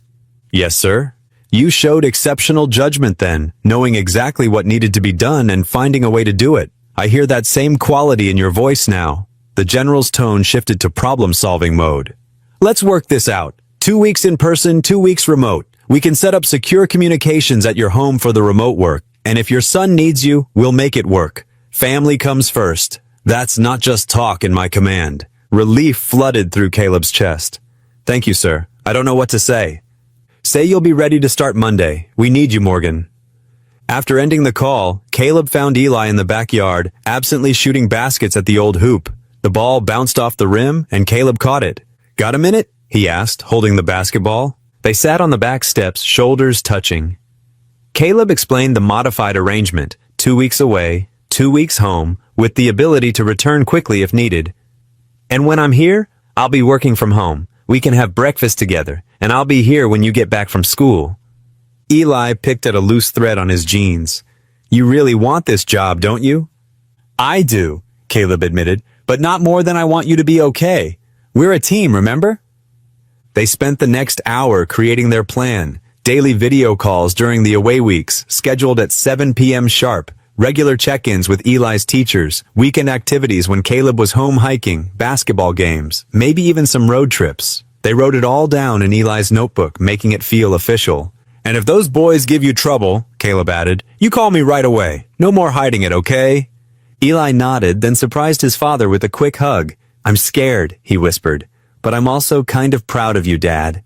Yes, sir. You showed exceptional judgment then, knowing exactly what needed to be done and finding a way to do it. I hear that same quality in your voice now. The general's tone shifted to problem-solving mode. Let's work this out. 2 weeks in person, 2 weeks remote. We can set up secure communications at your home for the remote work. And if your son needs you, we'll make it work. Family comes first. That's not just talk in my command. Relief flooded through Caleb's chest. Thank you, sir. I don't know what to say. Say you'll be ready to start Monday. We need you, Morgan. After ending the call, Caleb found Eli in the backyard, absently shooting baskets at the old hoop. The ball bounced off the rim, and Caleb caught it. Got a minute? he asked, holding the basketball. They sat on the back steps, shoulders touching. Caleb explained the modified arrangement, 2 weeks away, 2 weeks home, with the ability to return quickly if needed. And when I'm here, I'll be working from home. We can have breakfast together, and I'll be here when you get back from school. Eli picked at a loose thread on his jeans. You really want this job, don't you? I do, Caleb admitted, but not more than I want you to be okay. We're a team, remember? They spent the next hour creating their plan. Daily video calls during the away weeks, scheduled at 7 p.m. sharp, regular check-ins with Eli's teachers, weekend activities when Caleb was home hiking, basketball games, maybe even some road trips. They wrote it all down in Eli's notebook, making it feel official. And if those boys give you trouble, Caleb added, you call me right away. No more hiding it, okay? Eli nodded, then surprised his father with a quick hug. I'm scared, he whispered, but I'm also kind of proud of you, Dad.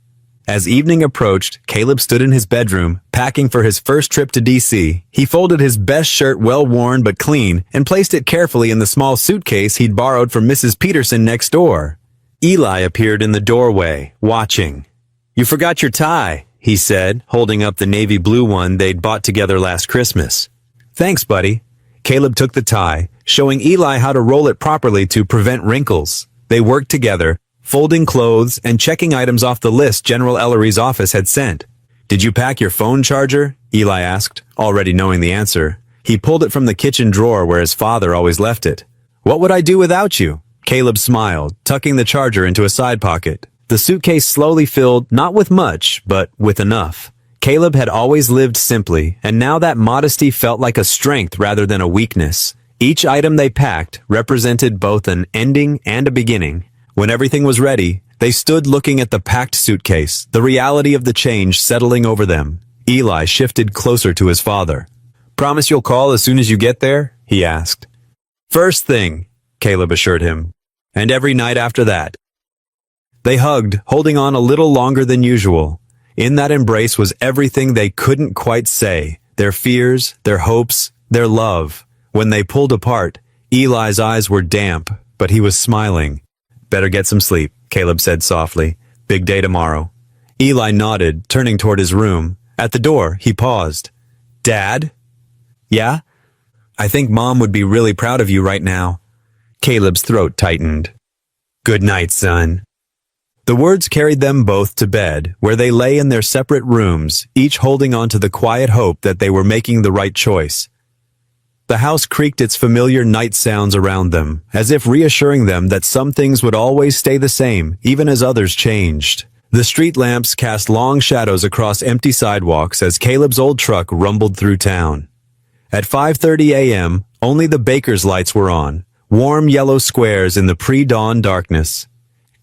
As evening approached, Caleb stood in his bedroom, packing for his first trip to D.C. He folded his best shirt well worn but clean and placed it carefully in the small suitcase he'd borrowed from Mrs. Peterson next door. Eli appeared in the doorway, watching. You forgot your tie, he said, holding up the navy blue one they'd bought together last Christmas. Thanks, buddy. Caleb took the tie, showing Eli how to roll it properly to prevent wrinkles. They worked together, folding clothes and checking items off the list General Ellery's office had sent. Did you pack your phone charger? Eli asked, already knowing the answer. He pulled it from the kitchen drawer where his father always left it. What would I do without you? Caleb smiled, tucking the charger into a side pocket. The suitcase slowly filled, not with much, but with enough. Caleb had always lived simply, and now that modesty felt like a strength rather than a weakness. Each item they packed represented both an ending and a beginning. When everything was ready, they stood looking at the packed suitcase, the reality of the change settling over them. Eli shifted closer to his father. Promise you'll call as soon as you get there? He asked. First thing, Caleb assured him. And every night after that. They hugged, holding on a little longer than usual. In that embrace was everything they couldn't quite say, their fears, their hopes, their love. When they pulled apart, Eli's eyes were damp, but he was smiling. Better get some sleep, Caleb said softly. Big day tomorrow. Eli nodded, turning toward his room. At the door, he paused. Dad? Yeah? I think Mom would be really proud of you right now. Caleb's throat tightened. Good night, son. The words carried them both to bed, where they lay in their separate rooms, each holding on to the quiet hope that they were making the right choice. The house creaked its familiar night sounds around them, as if reassuring them that some things would always stay the same, even as others changed. The street lamps cast long shadows across empty sidewalks as Caleb's old truck rumbled through town. At 5:30 a.m., only the baker's lights were on, warm yellow squares in the pre-dawn darkness.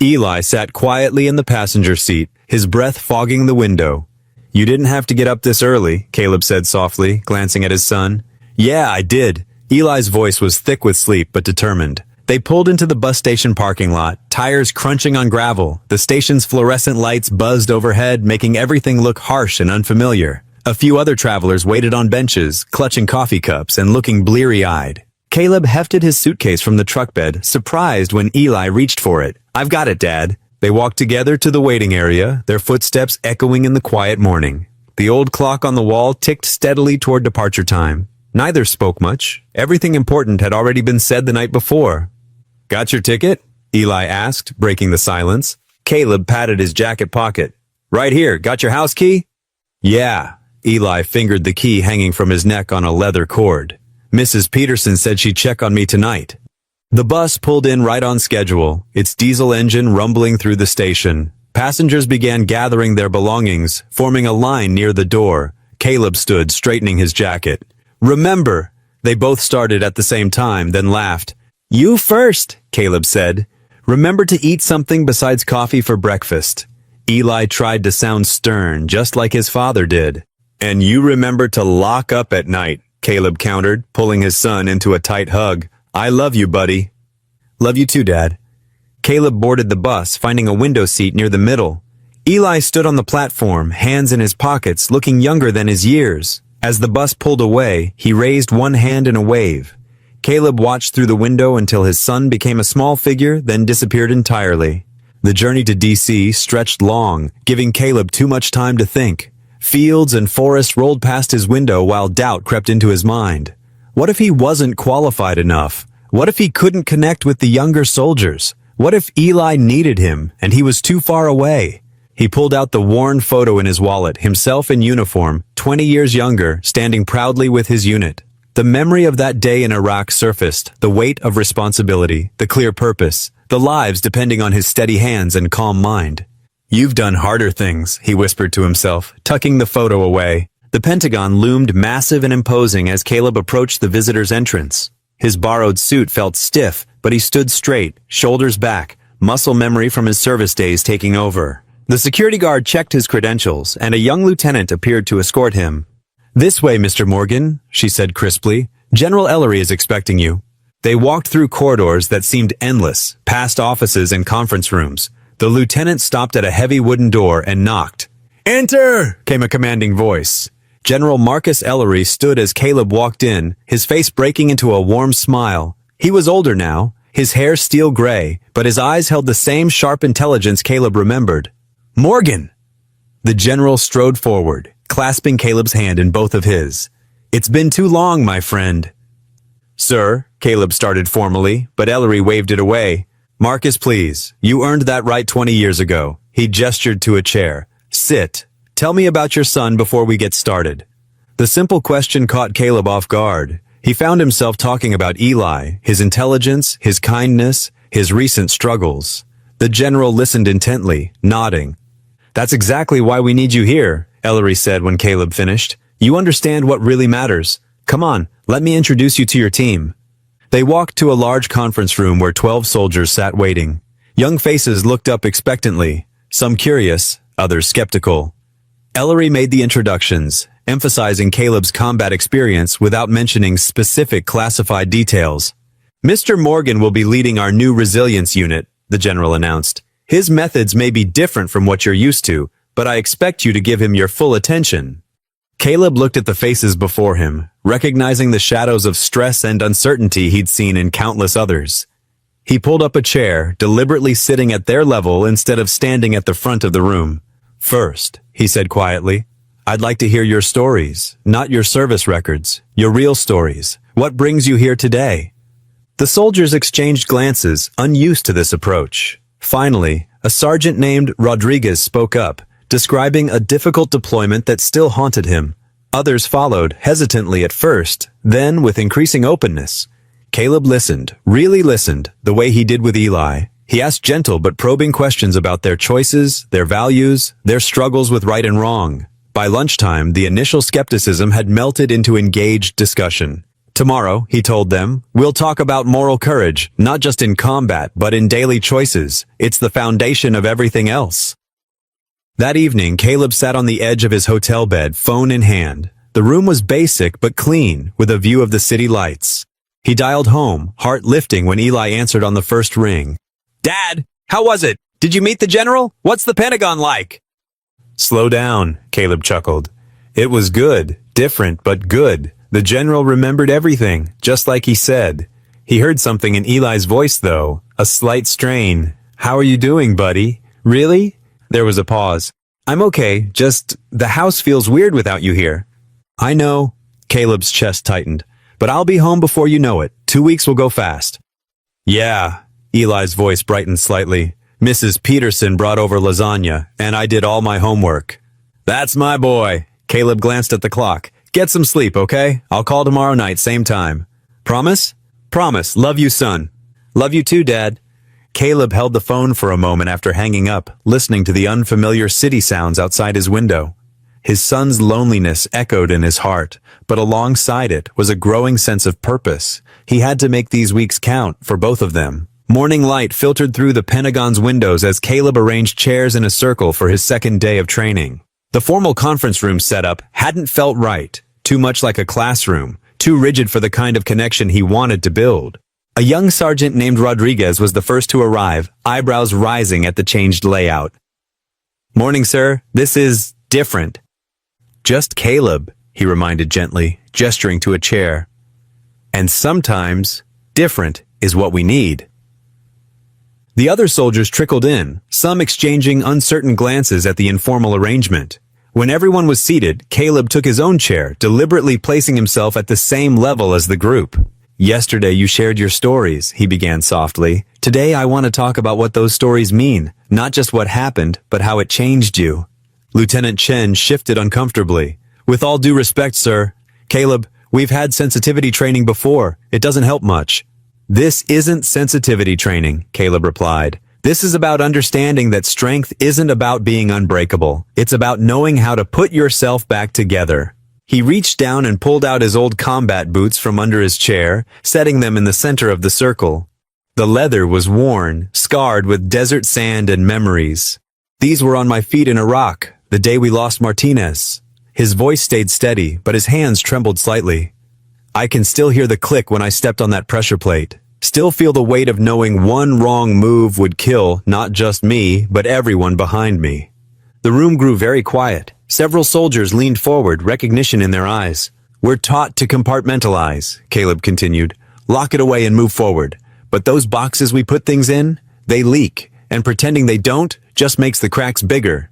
Eli sat quietly in the passenger seat, his breath fogging the window. You didn't have to get up this early, Caleb said softly, glancing at his son. Yeah, I did. Eli's voice was thick with sleep but determined. They pulled into the bus station parking lot, tires crunching on gravel. The station's fluorescent lights buzzed overhead, making everything look harsh and unfamiliar. A few other travelers waited on benches, clutching coffee cups and looking bleary-eyed. Caleb hefted his suitcase from the truck bed, surprised when Eli reached for it. I've got it, Dad. They walked together to the waiting area, their footsteps echoing in the quiet morning. The old clock on the wall ticked steadily toward departure time. Neither spoke much. Everything important had already been said the night before. Got your ticket? Eli asked, breaking the silence. Caleb patted his jacket pocket. Right here. Got your house key? Yeah. Eli fingered the key hanging from his neck on a leather cord. Mrs. Peterson said she'd check on me tonight. The bus pulled in right on schedule, its diesel engine rumbling through the station. Passengers began gathering their belongings, forming a line near the door. Caleb stood, straightening his jacket. Remember! They both started at the same time, then laughed. You first, Caleb said. Remember to eat something besides coffee for breakfast. Eli tried to sound stern, just like his father did. And you remember to lock up at night, Caleb countered, pulling his son into a tight hug. I love you, buddy. Love you too, Dad. Caleb boarded the bus, finding a window seat near the middle. Eli stood on the platform, hands in his pockets, looking younger than his years. As the bus pulled away, he raised one hand in a wave. Caleb watched through the window until his son became a small figure, then disappeared entirely. The journey to DC stretched long, giving Caleb too much time to think. Fields and forests rolled past his window while doubt crept into his mind. What if he wasn't qualified enough? What if he couldn't connect with the younger soldiers? What if Eli needed him and he was too far away? He pulled out the worn photo in his wallet, himself in uniform, 20 years younger, standing proudly with his unit. The memory of that day in Iraq surfaced, the weight of responsibility, the clear purpose, the lives depending on his steady hands and calm mind. "You've done harder things," he whispered to himself, tucking the photo away. The Pentagon loomed massive and imposing as Caleb approached the visitor's entrance. His borrowed suit felt stiff, but he stood straight, shoulders back, muscle memory from his service days taking over. The security guard checked his credentials, and a young lieutenant appeared to escort him. "This way, Mr. Morgan," she said crisply. "General Ellery is expecting you." They walked through corridors that seemed endless, past offices and conference rooms. The lieutenant stopped at a heavy wooden door and knocked. "Enter!" came a commanding voice. General Marcus Ellery stood as Caleb walked in, his face breaking into a warm smile. He was older now, his hair steel gray, but his eyes held the same sharp intelligence Caleb remembered. "Morgan!" The general strode forward, clasping Caleb's hand in both of his. "It's been too long, my friend." "Sir," Caleb started formally, but Ellery waved it away. "Marcus, please. You earned that right 20 years ago." He gestured to a chair. "Sit. Tell me about your son before we get started." The simple question caught Caleb off guard. He found himself talking about Eli, his intelligence, his kindness, his recent struggles. The general listened intently, nodding. "That's exactly why we need you here," Ellery said when Caleb finished. "You understand what really matters. Come on, let me introduce you to your team." They walked to a large conference room where 12 soldiers sat waiting. Young faces looked up expectantly, some curious, others skeptical. Ellery made the introductions, emphasizing Caleb's combat experience without mentioning specific classified details. "Mr. Morgan will be leading our new resilience unit," the general announced. "His methods may be different from what you're used to, but I expect you to give him your full attention." Caleb looked at the faces before him, recognizing the shadows of stress and uncertainty he'd seen in countless others. He pulled up a chair, deliberately sitting at their level instead of standing at the front of the room. "First," he said quietly, "I'd like to hear your stories, not your service records, your real stories. What brings you here today?" The soldiers exchanged glances, unused to this approach. Finally, a sergeant named Rodriguez spoke up, describing a difficult deployment that still haunted him. Others followed, hesitantly at first, then with increasing openness. Caleb listened, really listened, the way he did with Eli. He asked gentle but probing questions about their choices, their values, their struggles with right and wrong. By lunchtime, the initial skepticism had melted into engaged discussion. "Tomorrow," he told them, "we'll talk about moral courage, not just in combat, but in daily choices. It's the foundation of everything else." That evening, Caleb sat on the edge of his hotel bed, phone in hand. The room was basic but clean, with a view of the city lights. He dialed home, heart lifting when Eli answered on the first ring. "Dad, how was it? Did you meet the general? What's the Pentagon like?" "Slow down," Caleb chuckled. "It was good, different but good. The general remembered everything, just like he said. He heard something in Eli's voice, though, a slight strain. 'How are you doing, buddy?' 'Really?' There was a pause. 'I'm okay, just the house feels weird without you here.' 'I know,' Caleb's chest tightened, 'but I'll be home before you know it. 2 weeks will go fast.' 'Yeah,' Eli's voice brightened slightly. 'Mrs. Peterson brought over lasagna, and I did all my homework.' 'That's my boy.' Caleb glanced at the clock. 'Get some sleep, okay? I'll call tomorrow night, same time.' 'Promise?' 'Promise. Love you, son.' 'Love you too, Dad.' Caleb held the phone for a moment after hanging up, listening to the unfamiliar city sounds outside his window. His son's loneliness echoed in his heart, but alongside it was a growing sense of purpose. He had to make these weeks count for both of them. Morning light filtered through the Pentagon's windows as Caleb arranged chairs in a circle for his second day of training. The formal conference room setup hadn't felt right, too much like a classroom, too rigid for the kind of connection he wanted to build. A young sergeant named Rodriguez was the first to arrive, eyebrows rising at the changed layout. "Morning, sir. This is different." "Just Caleb," he reminded gently, gesturing to a chair. "And sometimes, different is what we need." The other soldiers trickled in, some exchanging uncertain glances at the informal arrangement. When everyone was seated, Caleb took his own chair, deliberately placing himself at the same level as the group. "Yesterday you shared your stories," he began softly. "Today I want to talk about what those stories mean, not just what happened, but how it changed you." Lieutenant Chen shifted uncomfortably. "With all due respect, sir. Caleb, we've had sensitivity training before. It doesn't help much." "This isn't sensitivity training," Caleb replied. "This is about understanding that strength isn't about being unbreakable. It's about knowing how to put yourself back together." He reached down and pulled out his old combat boots from under his chair, setting them in the center of the circle. The leather was worn, scarred with desert sand and memories. "These were on my feet in Iraq, the day we lost Martinez." His voice stayed steady, but his hands trembled slightly. "I can still hear the click when I stepped on that pressure plate. Still feel the weight of knowing one wrong move would kill not just me, but everyone behind me." The room grew very quiet. Several soldiers leaned forward, recognition in their eyes. "We're taught to compartmentalize," Caleb continued. "Lock it away and move forward. But those boxes we put things in, they leak, and pretending they don't just makes the cracks bigger."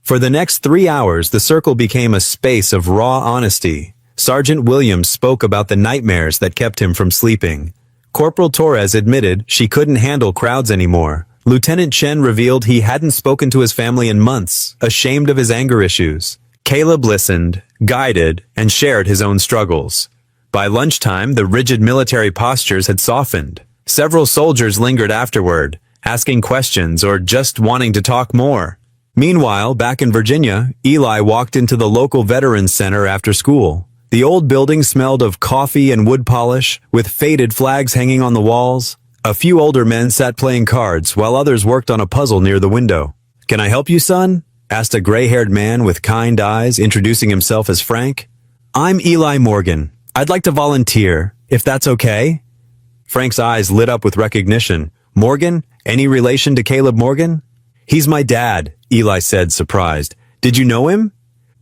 For the next 3 hours, the circle became a space of raw honesty. Sergeant Williams spoke about the nightmares that kept him from sleeping. Corporal Torres admitted she couldn't handle crowds anymore. Lieutenant Chen revealed he hadn't spoken to his family in months, ashamed of his anger issues. Caleb listened, guided, and shared his own struggles. By lunchtime, the rigid military postures had softened. Several soldiers lingered afterward, asking questions or just wanting to talk more. Meanwhile, back in Virginia, Eli walked into the local Veterans Center after school. The old building smelled of coffee and wood polish, with faded flags hanging on the walls. A few older men sat playing cards, while others worked on a puzzle near the window. "Can I help you, son?" asked a gray-haired man with kind eyes, introducing himself as Frank. "I'm Eli Morgan. I'd like to volunteer, if that's okay." Frank's eyes lit up with recognition. "Morgan? Any relation to Caleb Morgan?" "He's my dad," Eli said, surprised. "Did you know him?"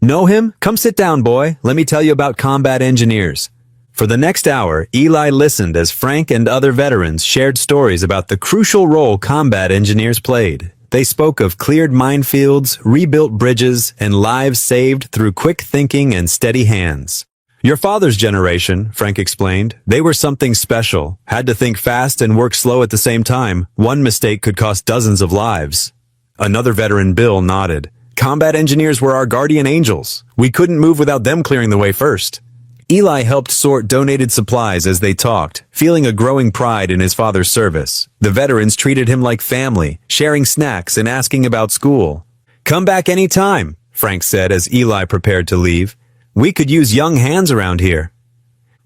"Know him? Come sit down, boy. Let me tell you about combat engineers." For the next hour, Eli listened as Frank and other veterans shared stories about the crucial role combat engineers played. They spoke of cleared minefields, rebuilt bridges, and lives saved through quick thinking and steady hands. "Your father's generation," Frank explained, "they were something special, had to think fast and work slow at the same time. One mistake could cost dozens of lives." Another veteran, Bill, nodded. "Combat engineers were our guardian angels. We couldn't move without them clearing the way first." Eli helped sort donated supplies as they talked, feeling a growing pride in his father's service. The veterans treated him like family, sharing snacks and asking about school. "Come back any time," Frank said as Eli prepared to leave. "We could use young hands around here."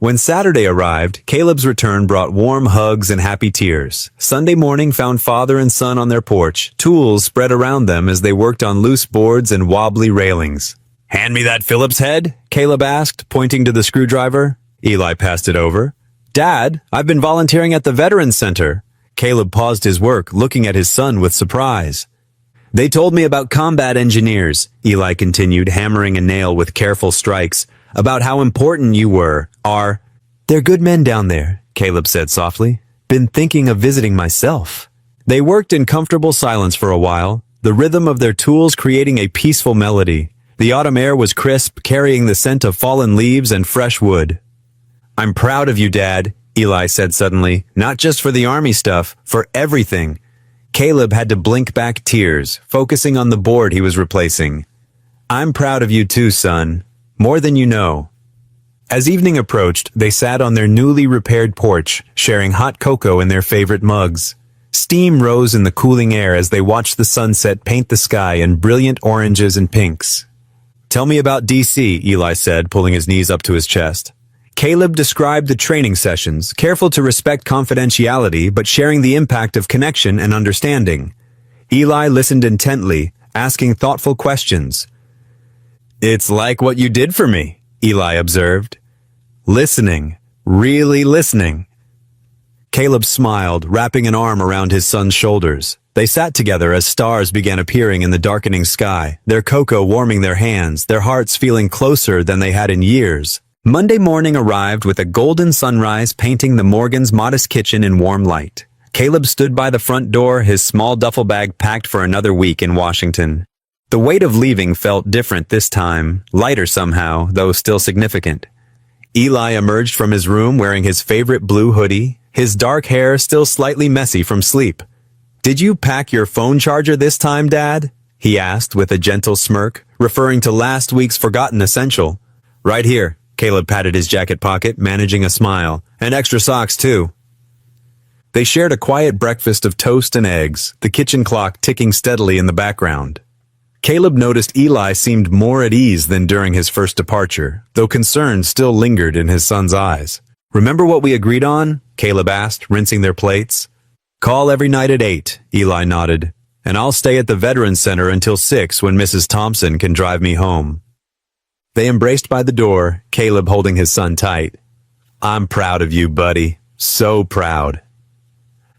When Saturday arrived, Caleb's return brought warm hugs and happy tears. Sunday morning found father and son on their porch, tools spread around them as they worked on loose boards and wobbly railings. "Hand me that Phillips head?" Caleb asked, pointing to the screwdriver. Eli passed it over. "Dad, I've been volunteering at the Veterans Center." Caleb paused his work, looking at his son with surprise. "They told me about combat engineers," Eli continued, hammering a nail with careful strikes, "about how important you are. They're good men down there," Caleb said softly. "Been thinking of visiting myself." They worked in comfortable silence for a while, the rhythm of their tools creating a peaceful melody. The autumn air was crisp, carrying the scent of fallen leaves and fresh wood. "I'm proud of you, Dad," Eli said suddenly, "not just for the army stuff, for everything." Caleb had to blink back tears, focusing on the board he was replacing. "I'm proud of you too, son. More than you know." As evening approached, they sat on their newly repaired porch, sharing hot cocoa in their favorite mugs. Steam rose in the cooling air as they watched the sunset paint the sky in brilliant oranges and pinks. "Tell me about DC," Eli said, pulling his knees up to his chest. Caleb described the training sessions, careful to respect confidentiality but sharing the impact of connection and understanding. Eli listened intently, asking thoughtful questions. "It's like what you did for me," Eli observed. "Listening, really listening." Caleb smiled, wrapping an arm around his son's shoulders. They sat together as stars began appearing in the darkening sky, their cocoa warming their hands, their hearts feeling closer than they had in years. Monday morning arrived with a golden sunrise painting the Morgans' modest kitchen in warm light. Caleb stood by the front door, his small duffel bag packed for another week in Washington. The weight of leaving felt different this time, lighter somehow, though still significant. Eli emerged from his room wearing his favorite blue hoodie, his dark hair still slightly messy from sleep. "Did you pack your phone charger this time, Dad?" he asked with a gentle smirk, referring to last week's forgotten essential. "Right here." Caleb patted his jacket pocket, managing a smile. "And extra socks, too." They shared a quiet breakfast of toast and eggs, the kitchen clock ticking steadily in the background. Caleb noticed Eli seemed more at ease than during his first departure, though concern still lingered in his son's eyes. "Remember what we agreed on?" Caleb asked, rinsing their plates. "Call every night at 8, Eli nodded. "And I'll stay at the Veterans Center until 6 when Mrs. Thompson can drive me home." They embraced by the door, Caleb holding his son tight. "I'm proud of you, buddy. So proud."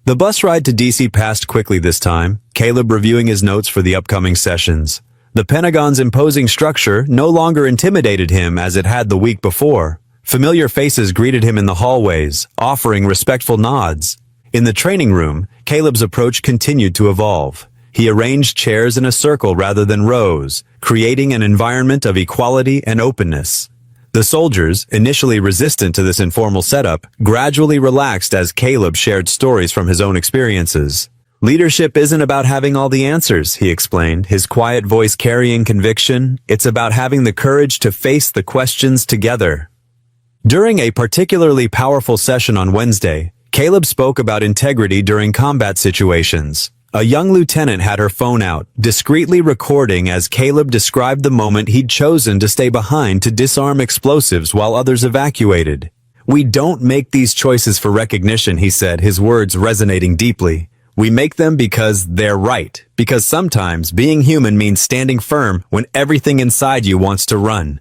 The bus ride to DC passed quickly this time, Caleb reviewing his notes for the upcoming sessions. The Pentagon's imposing structure no longer intimidated him as it had the week before. Familiar faces greeted him in the hallways, offering respectful nods. In the training room, Caleb's approach continued to evolve. He arranged chairs in a circle rather than rows, creating an environment of equality and openness. The soldiers, initially resistant to this informal setup, gradually relaxed as Caleb shared stories from his own experiences. "Leadership isn't about having all the answers," he explained, his quiet voice carrying conviction. "It's about having the courage to face the questions together." During a particularly powerful session on Wednesday, Caleb spoke about integrity during combat situations. A young lieutenant had her phone out, discreetly recording as Caleb described the moment he'd chosen to stay behind to disarm explosives while others evacuated. "We don't make these choices for recognition," he said, his words resonating deeply. "We make them because they're right, because sometimes being human means standing firm when everything inside you wants to run."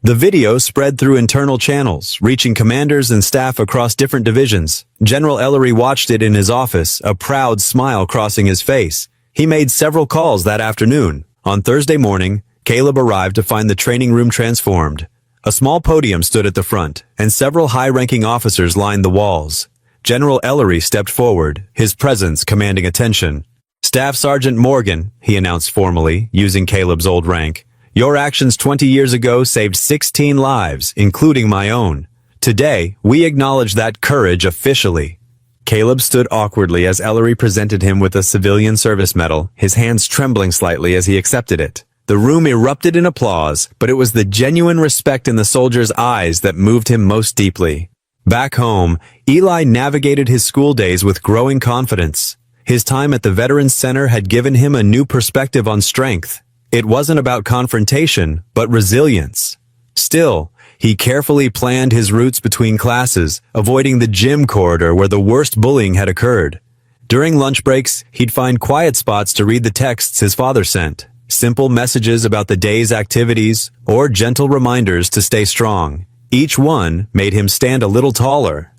The video spread through internal channels, reaching commanders and staff across different divisions. General Ellery watched it in his office, a proud smile crossing his face. He made several calls that afternoon. On Thursday morning, Caleb arrived to find the training room transformed. A small podium stood at the front, and several high-ranking officers lined the walls. General Ellery stepped forward, his presence commanding attention. "Staff Sergeant Morgan," he announced formally, using Caleb's old rank. "Your actions 20 years ago saved 16 lives, including my own. Today, we acknowledge that courage officially." Caleb stood awkwardly as Ellery presented him with a civilian service medal, his hands trembling slightly as he accepted it. The room erupted in applause, but it was the genuine respect in the soldier's eyes that moved him most deeply. Back home, Eli navigated his school days with growing confidence. His time at the Veterans Center had given him a new perspective on strength. It wasn't about confrontation, but resilience. Still, he carefully planned his routes between classes, avoiding the gym corridor where the worst bullying had occurred. During lunch breaks, he'd find quiet spots to read the texts his father sent, simple messages about the day's activities, or gentle reminders to stay strong. Each one made him stand a little taller.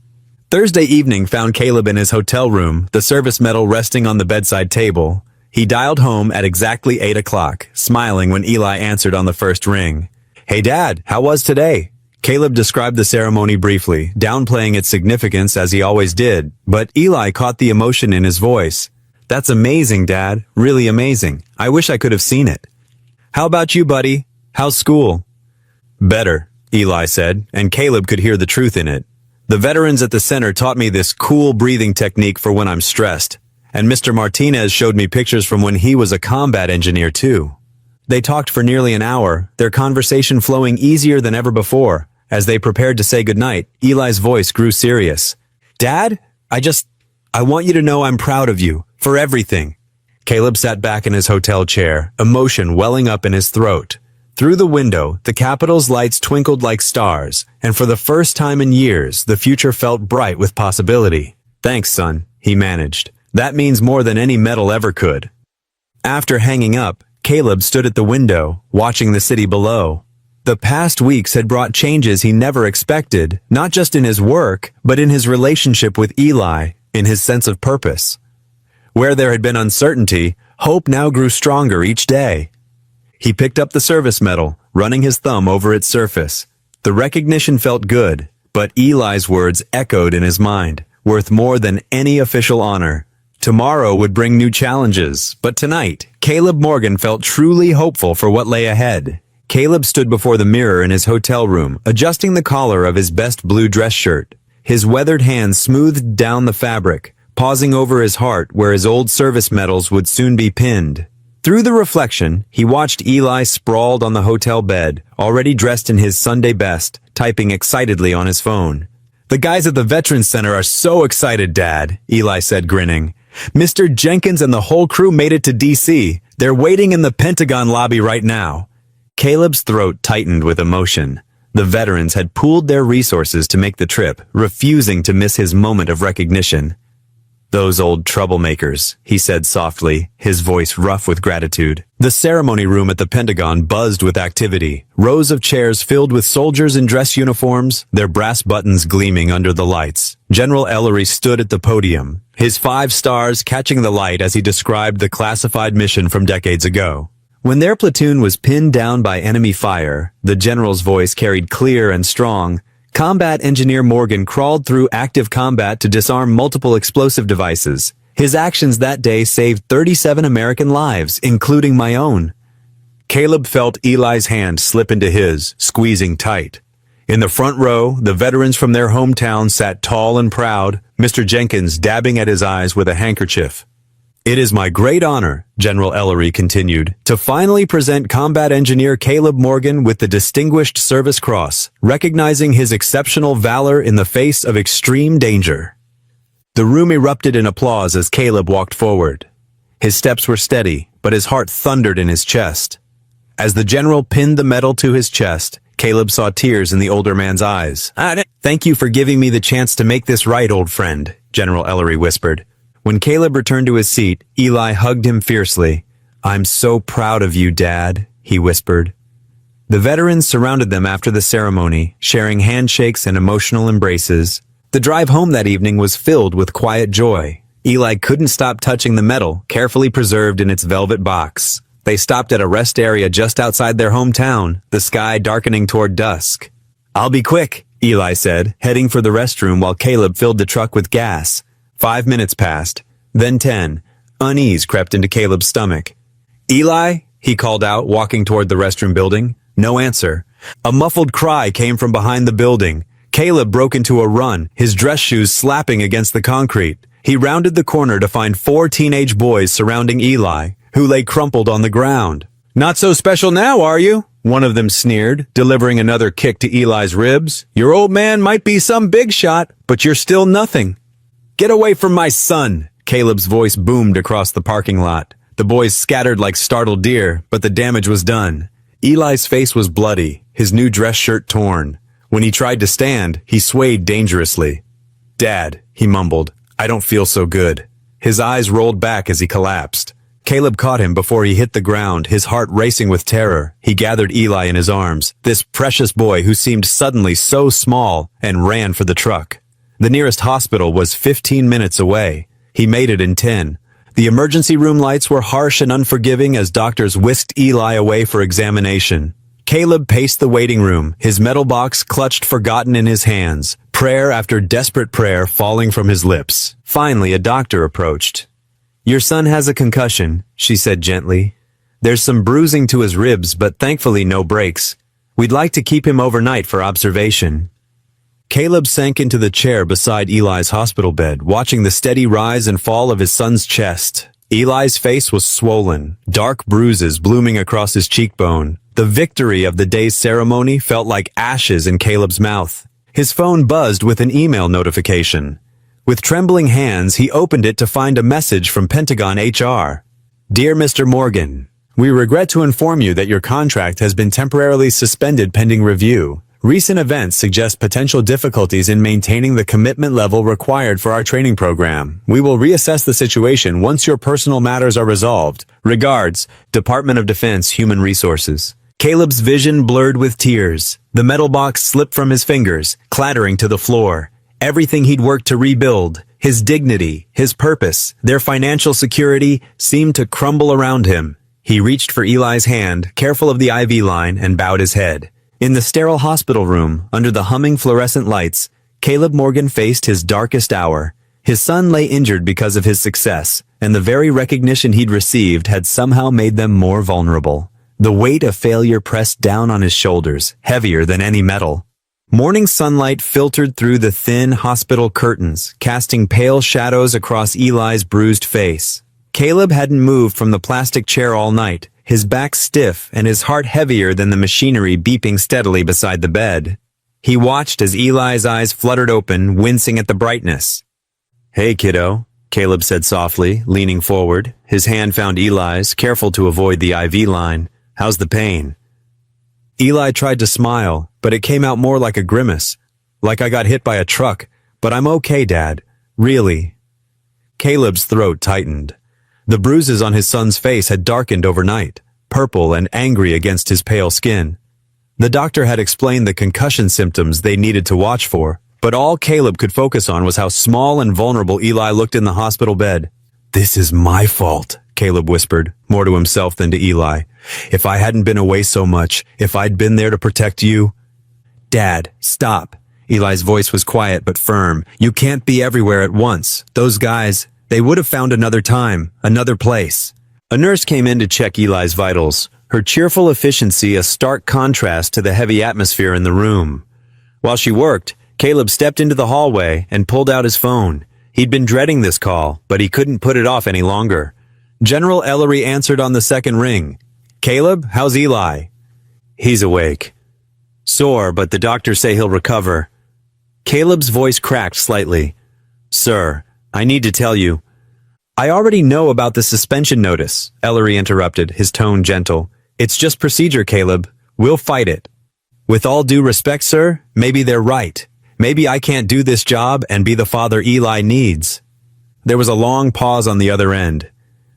Thursday evening found Caleb in his hotel room, the service medal resting on the bedside table. He dialed home at exactly 8 o'clock, smiling when Eli answered on the first ring. "Hey Dad, how was today?" Caleb described the ceremony briefly, downplaying its significance as he always did, but Eli caught the emotion in his voice. "That's amazing, Dad. Really amazing. I wish I could have seen it." "How about you, buddy? How's school?" "Better," Eli said, and Caleb could hear the truth in it. "The veterans at the center taught me this cool breathing technique for when I'm stressed. And Mr. Martinez showed me pictures from when he was a combat engineer too." They talked for nearly an hour, their conversation flowing easier than ever before. As they prepared to say goodnight, Eli's voice grew serious. "Dad, I want you to know I'm proud of you, for everything." Caleb sat back in his hotel chair, emotion welling up in his throat. Through the window, the Capitol's lights twinkled like stars, and for the first time in years, the future felt bright with possibility. "Thanks, son," he managed. "That means more than any medal ever could." After hanging up, Caleb stood at the window, watching the city below. The past weeks had brought changes he never expected, not just in his work, but in his relationship with Eli, in his sense of purpose. Where there had been uncertainty, hope now grew stronger each day. He picked up the service medal, running his thumb over its surface. The recognition felt good, but Eli's words echoed in his mind. worth more than any official honor. Tomorrow would bring new challenges, but tonight, Caleb Morgan felt truly hopeful for what lay ahead. Caleb stood before the mirror in his hotel room, adjusting the collar of his best blue dress shirt. His weathered hands smoothed down the fabric, pausing over his heart where his old service medals would soon be pinned. Through the reflection, he watched Eli sprawled on the hotel bed, already dressed in his Sunday best, typing excitedly on his phone. "The guys at the Veterans Center are so excited, Dad," Eli said, grinning. "Mr. Jenkins and the whole crew made it to D.C. They're waiting in the Pentagon lobby right now." Caleb's throat tightened with emotion. The veterans had pooled their resources to make the trip, refusing to miss his moment of recognition. "Those old troublemakers," he said softly, his voice rough with gratitude. The ceremony room at the Pentagon buzzed with activity. Rows of chairs filled with soldiers in dress uniforms, their brass buttons gleaming under the lights. General Ellery stood at the podium, his 5 stars catching the light as he described the classified mission from decades ago. When their platoon was pinned down by enemy fire, the general's voice carried clear and strong. Combat Engineer Morgan crawled through active combat to disarm multiple explosive devices. His actions that day saved 37 American lives, including my own. Caleb felt Eli's hand slip into his, squeezing tight. In the front row, the veterans from their hometown sat tall and proud, Mr. Jenkins dabbing at his eyes with a handkerchief. "It is my great honor," General Ellery continued, "to finally present Combat Engineer Caleb Morgan with the Distinguished Service Cross, recognizing his exceptional valor in the face of extreme danger." The room erupted in applause as Caleb walked forward. His steps were steady, but his heart thundered in his chest. As the general pinned the medal to his chest, Caleb saw tears in the older man's eyes. "Thank you for giving me the chance to make this right, old friend," General Ellery whispered. When Caleb returned to his seat, Eli hugged him fiercely. "I'm so proud of you, Dad," he whispered. The veterans surrounded them after the ceremony, sharing handshakes and emotional embraces. The drive home that evening was filled with quiet joy. Eli couldn't stop touching the medal, carefully preserved in its velvet box. They stopped at a rest area just outside their hometown, the sky darkening toward dusk. "I'll be quick," Eli said, heading for the restroom while Caleb filled the truck with gas. 5 minutes passed, then 10. Unease crept into Caleb's stomach. "Eli?" he called out, walking toward the restroom building. No answer. A muffled cry came from behind the building. Caleb broke into a run, his dress shoes slapping against the concrete. He rounded the corner to find 4 teenage boys surrounding Eli, who lay crumpled on the ground. "Not so special now, are you?" one of them sneered, delivering another kick to Eli's ribs. "Your old man might be some big shot, but you're still nothing." "Get away from my son!" Caleb's voice boomed across the parking lot. The boys scattered like startled deer, but the damage was done. Eli's face was bloody, his new dress shirt torn. When he tried to stand, he swayed dangerously. "Dad," he mumbled, "I don't feel so good." His eyes rolled back as he collapsed. Caleb caught him before he hit the ground, his heart racing with terror. He gathered Eli in his arms, this precious boy who seemed suddenly so small, and ran for the truck. The nearest hospital was 15 minutes away. He made it in 10. The emergency room lights were harsh and unforgiving as doctors whisked Eli away for examination. Caleb paced the waiting room, his metal box clutched forgotten in his hands, prayer after desperate prayer falling from his lips. Finally, a doctor approached. "Your son has a concussion," she said gently. "There's some bruising to his ribs, but thankfully no breaks. We'd like to keep him overnight for observation." Caleb sank into the chair beside Eli's hospital bed, watching the steady rise and fall of his son's chest. Eli's face was swollen, dark bruises blooming across his cheekbone. The victory of the day's ceremony felt like ashes in Caleb's mouth. His phone buzzed with an email notification. With trembling hands, he opened it to find a message from Pentagon HR. "Dear Mr. Morgan, we regret to inform you that your contract has been temporarily suspended pending review. Recent events suggest potential difficulties in maintaining the commitment level required for our training program. We will reassess the situation once your personal matters are resolved. Regards, Department of Defense Human Resources." Caleb's vision blurred with tears. The metal box slipped from his fingers, clattering to the floor. Everything he'd worked to rebuild, his dignity, his purpose, their financial security, seemed to crumble around him. He reached for Eli's hand, careful of the IV line, and bowed his head. In the sterile hospital room, under the humming fluorescent lights, Caleb Morgan faced his darkest hour. His son lay injured because of his success, and the very recognition he'd received had somehow made them more vulnerable. The weight of failure pressed down on his shoulders, heavier than any metal. Morning sunlight filtered through the thin hospital curtains, casting pale shadows across Eli's bruised face. Caleb hadn't moved from the plastic chair all night, his back stiff and his heart heavier than the machinery beeping steadily beside the bed. He watched as Eli's eyes fluttered open, wincing at the brightness. "Hey, kiddo," Caleb said softly, leaning forward. His hand found Eli's, careful to avoid the IV line. "How's the pain?" Eli tried to smile, but it came out more like a grimace. "Like I got hit by a truck, but I'm okay, Dad. Really." Caleb's throat tightened. The bruises on his son's face had darkened overnight, purple and angry against his pale skin. The doctor had explained the concussion symptoms they needed to watch for, but all Caleb could focus on was how small and vulnerable Eli looked in the hospital bed. "This is my fault," Caleb whispered, more to himself than to Eli. "If I hadn't been away so much, if I'd been there to protect you—" "Dad, stop." Eli's voice was quiet but firm. "You can't be everywhere at once. Those guys, they would have found another time, another place." A nurse came in to check Eli's vitals, her cheerful efficiency a stark contrast to the heavy atmosphere in the room. While she worked, Caleb stepped into the hallway and pulled out his phone. He'd been dreading this call, but he couldn't put it off any longer. General Ellery answered on the second ring. "Caleb, how's Eli?" "He's awake. Sore, but the doctors say he'll recover." Caleb's voice cracked slightly. "Sir, I need to tell you—" "I already know about the suspension notice," Ellery interrupted, his tone gentle. "It's just procedure, Caleb. We'll fight it." "With all due respect, sir, maybe they're right. Maybe I can't do this job and be the father Eli needs." There was a long pause on the other end.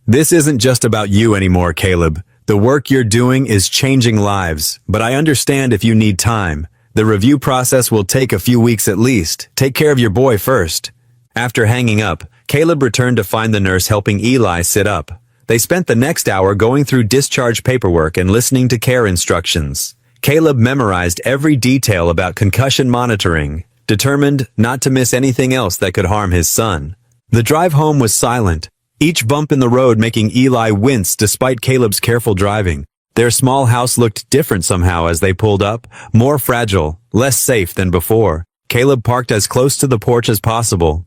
"This isn't just about you anymore, Caleb. The work you're doing is changing lives, but I understand if you need time. The review process will take a few weeks at least. Take care of your boy first." After hanging up, Caleb returned to find the nurse helping Eli sit up. They spent the next hour going through discharge paperwork and listening to care instructions. Caleb memorized every detail about concussion monitoring, determined not to miss anything else that could harm his son. The drive home was silent, each bump in the road making Eli wince despite Caleb's careful driving. Their small house looked different somehow as they pulled up, more fragile, less safe than before. Caleb parked as close to the porch as possible.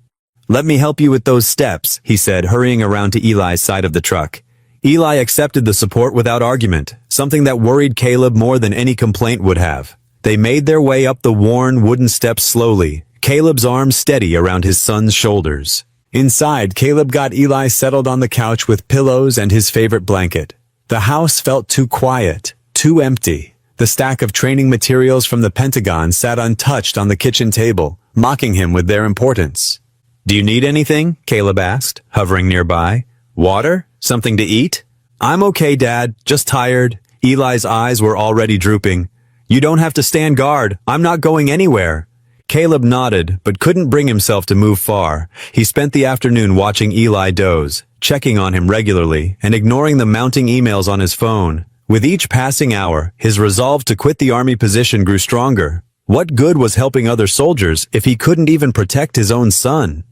"Let me help you with those steps," he said, hurrying around to Eli's side of the truck. Eli accepted the support without argument, something that worried Caleb more than any complaint would have. They made their way up the worn wooden steps slowly, Caleb's arms steady around his son's shoulders. Inside, Caleb got Eli settled on the couch with pillows and his favorite blanket. The house felt too quiet, too empty. The stack of training materials from the Pentagon sat untouched on the kitchen table, mocking him with their importance. "Do you need anything?" Caleb asked, hovering nearby. "Water? Something to eat?" "I'm okay, Dad. Just tired." Eli's eyes were already drooping. "You don't have to stand guard. I'm not going anywhere." Caleb nodded, but couldn't bring himself to move far. He spent the afternoon watching Eli doze, checking on him regularly, and ignoring the mounting emails on his phone. With each passing hour, his resolve to quit the army position grew stronger. What good was helping other soldiers if he couldn't even protect his own son?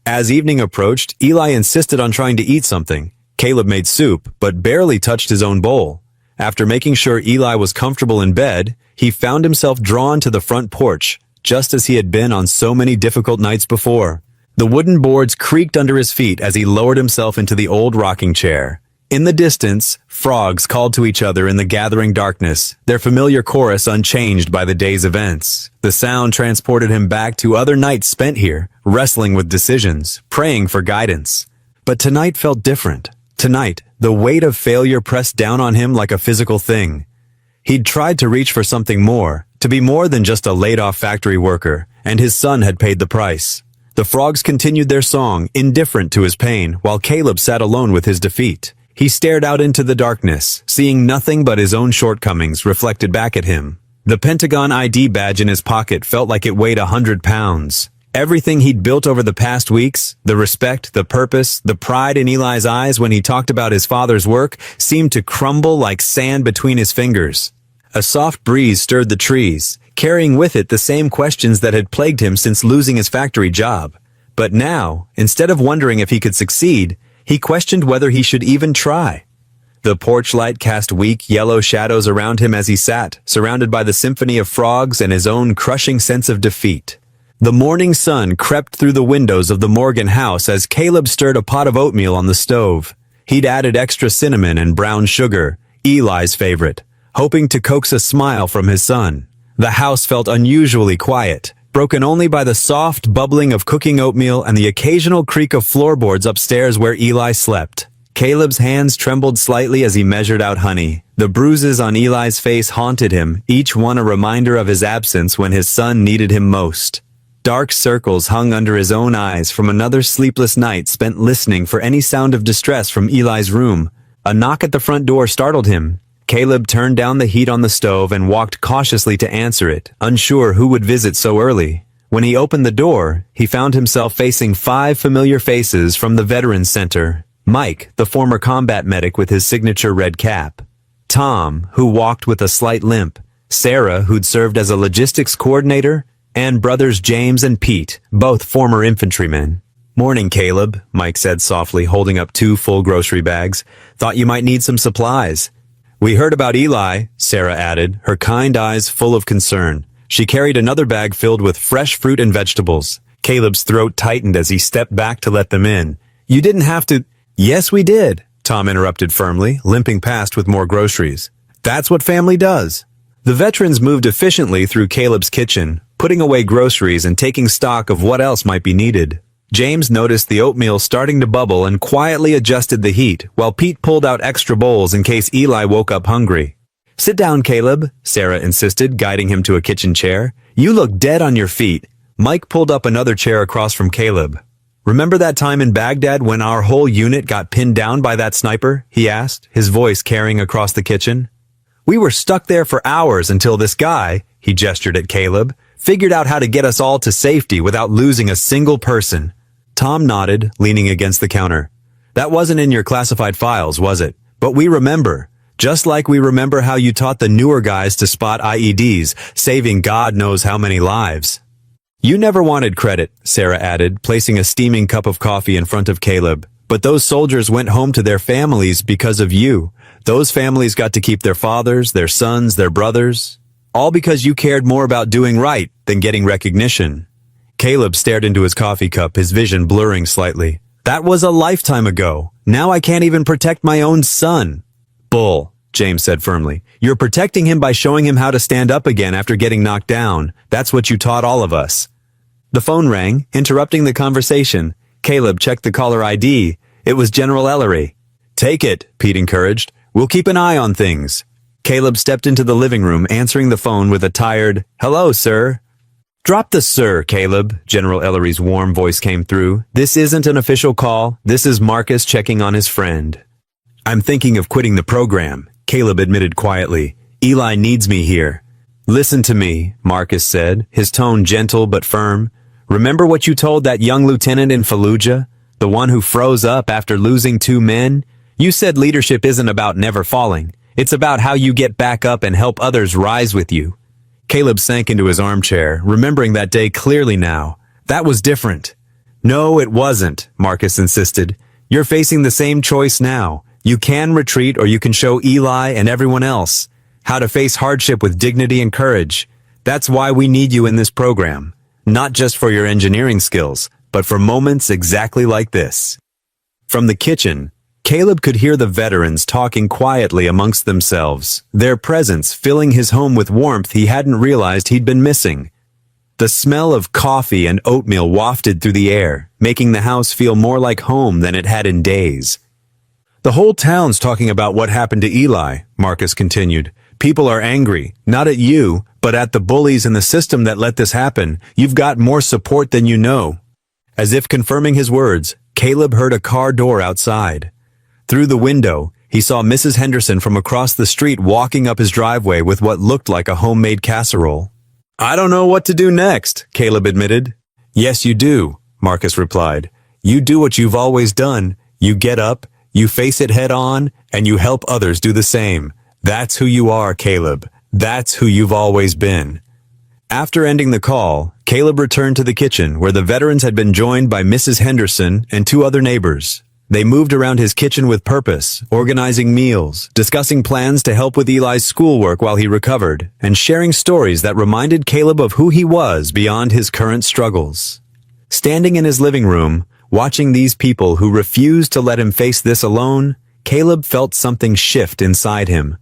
As evening approached, Eli insisted on trying to eat something. Caleb made soup, but barely touched his own bowl. After making sure Eli was comfortable in bed, he found himself drawn to the front porch, just as he had been on so many difficult nights before. The wooden boards creaked under his feet as he lowered himself into the old rocking chair. In the distance, frogs called to each other in the gathering darkness, their familiar chorus unchanged by the day's events. The sound transported him back to other nights spent here, wrestling with decisions, praying for guidance. But tonight felt different. Tonight, the weight of failure pressed down on him like a physical thing. He'd tried to reach for something more, to be more than just a laid-off factory worker, and his son had paid the price. The frogs continued their song, indifferent to his pain, while Caleb sat alone with his defeat. He stared out into the darkness, seeing nothing but his own shortcomings reflected back at him. The Pentagon ID badge in his pocket felt like it weighed 100 pounds. Everything he'd built over the past weeks, the respect, the purpose, the pride in Eli's eyes when he talked about his father's work, seemed to crumble like sand between his fingers. A soft breeze stirred the trees, carrying with it the same questions that had plagued him since losing his factory job. But now, instead of wondering if he could succeed, he questioned whether he should even try. The porch light cast weak, yellow shadows around him as he sat, surrounded by the symphony of frogs and his own crushing sense of defeat. The morning sun crept through the windows of the Morgan house as Caleb stirred a pot of oatmeal on the stove. He'd added extra cinnamon and brown sugar, Eli's favorite, hoping to coax a smile from his son. The house felt unusually quiet, broken only by the soft bubbling of cooking oatmeal and the occasional creak of floorboards upstairs where Eli slept. Caleb's hands trembled slightly as he measured out honey. The bruises on Eli's face haunted him, each one a reminder of his absence when his son needed him most. Dark circles hung under his own eyes from another sleepless night spent listening for any sound of distress from Eli's room. A knock at the front door startled him. Caleb turned down the heat on the stove and walked cautiously to answer it, unsure who would visit so early. When he opened the door, he found himself facing 5 familiar faces from the Veterans Center. Mike, the former combat medic with his signature red cap. Tom, who walked with a slight limp. Sarah, who'd served as a logistics coordinator. And brothers James and Pete, both former infantrymen. "Morning, Caleb," Mike said softly, holding up 2 full grocery bags. "Thought you might need some supplies." "We heard about Eli," Sarah added, her kind eyes full of concern. She carried another bag filled with fresh fruit and vegetables. Caleb's throat tightened as he stepped back to let them in. "You didn't have to—" "Yes, we did," Tom interrupted firmly, limping past with more groceries. "That's what family does." The veterans moved efficiently through Caleb's kitchen, putting away groceries and taking stock of what else might be needed. James noticed the oatmeal starting to bubble and quietly adjusted the heat, while Pete pulled out extra bowls in case Eli woke up hungry. "Sit down, Caleb," Sarah insisted, guiding him to a kitchen chair. "You look dead on your feet." Mike pulled up another chair across from Caleb. "Remember that time in Baghdad when our whole unit got pinned down by that sniper?" he asked, his voice carrying across the kitchen. "We were stuck there for hours until this guy," he gestured at Caleb, "figured out how to get us all to safety without losing a single person." Tom nodded, leaning against the counter. "That wasn't in your classified files, was it? But we remember. Just like we remember how you taught the newer guys to spot IEDs, saving God knows how many lives." "You never wanted credit," Sarah added, placing a steaming cup of coffee in front of Caleb. "But those soldiers went home to their families because of you. Those families got to keep their fathers, their sons, their brothers. All because you cared more about doing right than getting recognition." Caleb stared into his coffee cup, his vision blurring slightly. "That was a lifetime ago. Now I can't even protect my own son." "Bull," James said firmly. "You're protecting him by showing him how to stand up again after getting knocked down. That's what you taught all of us." The phone rang, interrupting the conversation. Caleb checked the caller ID. It was General Ellery. "Take it," Pete encouraged. "We'll keep an eye on things." Caleb stepped into the living room, answering the phone with a tired, "Hello, sir." "Drop the sir, Caleb," General Ellery's warm voice came through. "This isn't an official call. This is Marcus checking on his friend." "I'm thinking of quitting the program," Caleb admitted quietly. "Eli needs me here." "Listen to me," Marcus said, his tone gentle but firm. "Remember what you told that young lieutenant in Fallujah? The one who froze up after losing 2 men? You said leadership isn't about never falling. It's about how you get back up and help others rise with you." Caleb sank into his armchair, remembering that day clearly now. That was different. "No, it wasn't," Marcus insisted. "You're facing the same choice now. You can retreat or you can show Eli and everyone else how to face hardship with dignity and courage. That's why we need you in this program. Not just for your engineering skills, but for moments exactly like this." From the kitchen, Caleb could hear the veterans talking quietly amongst themselves, their presence filling his home with warmth he hadn't realized he'd been missing. The smell of coffee and oatmeal wafted through the air, making the house feel more like home than it had in days. "The whole town's talking about what happened to Eli," Marcus continued. "People are angry, not at you, but at the bullies in the system that let this happen. You've got more support than you know." As if confirming his words, Caleb heard a car door outside. Through the window, he saw Mrs. Henderson from across the street walking up his driveway with what looked like a homemade casserole. "I don't know what to do next," Caleb admitted. "Yes, you do," Marcus replied. "You do what you've always done. You get up, you face it head on, and you help others do the same. That's who you are, Caleb. That's who you've always been." After ending the call, Caleb returned to the kitchen where the veterans had been joined by Mrs. Henderson and two other neighbors. They moved around his kitchen with purpose, organizing meals, discussing plans to help with Eli's schoolwork while he recovered, and sharing stories that reminded Caleb of who he was beyond his current struggles. Standing in his living room, watching these people who refused to let him face this alone, Caleb felt something shift inside him.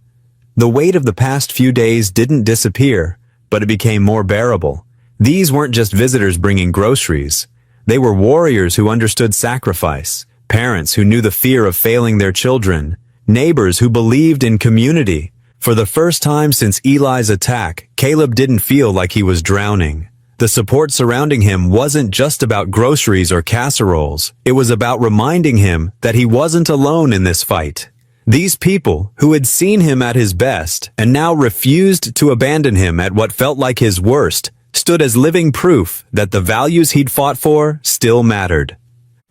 The weight of the past few days didn't disappear, but it became more bearable. These weren't just visitors bringing groceries. They were warriors who understood sacrifice, parents who knew the fear of failing their children, neighbors who believed in community. For the first time since Eli's attack, Caleb didn't feel like he was drowning. The support surrounding him wasn't just about groceries or casseroles. It was about reminding him that he wasn't alone in this fight. These people, who had seen him at his best and now refused to abandon him at what felt like his worst, stood as living proof that the values he'd fought for still mattered.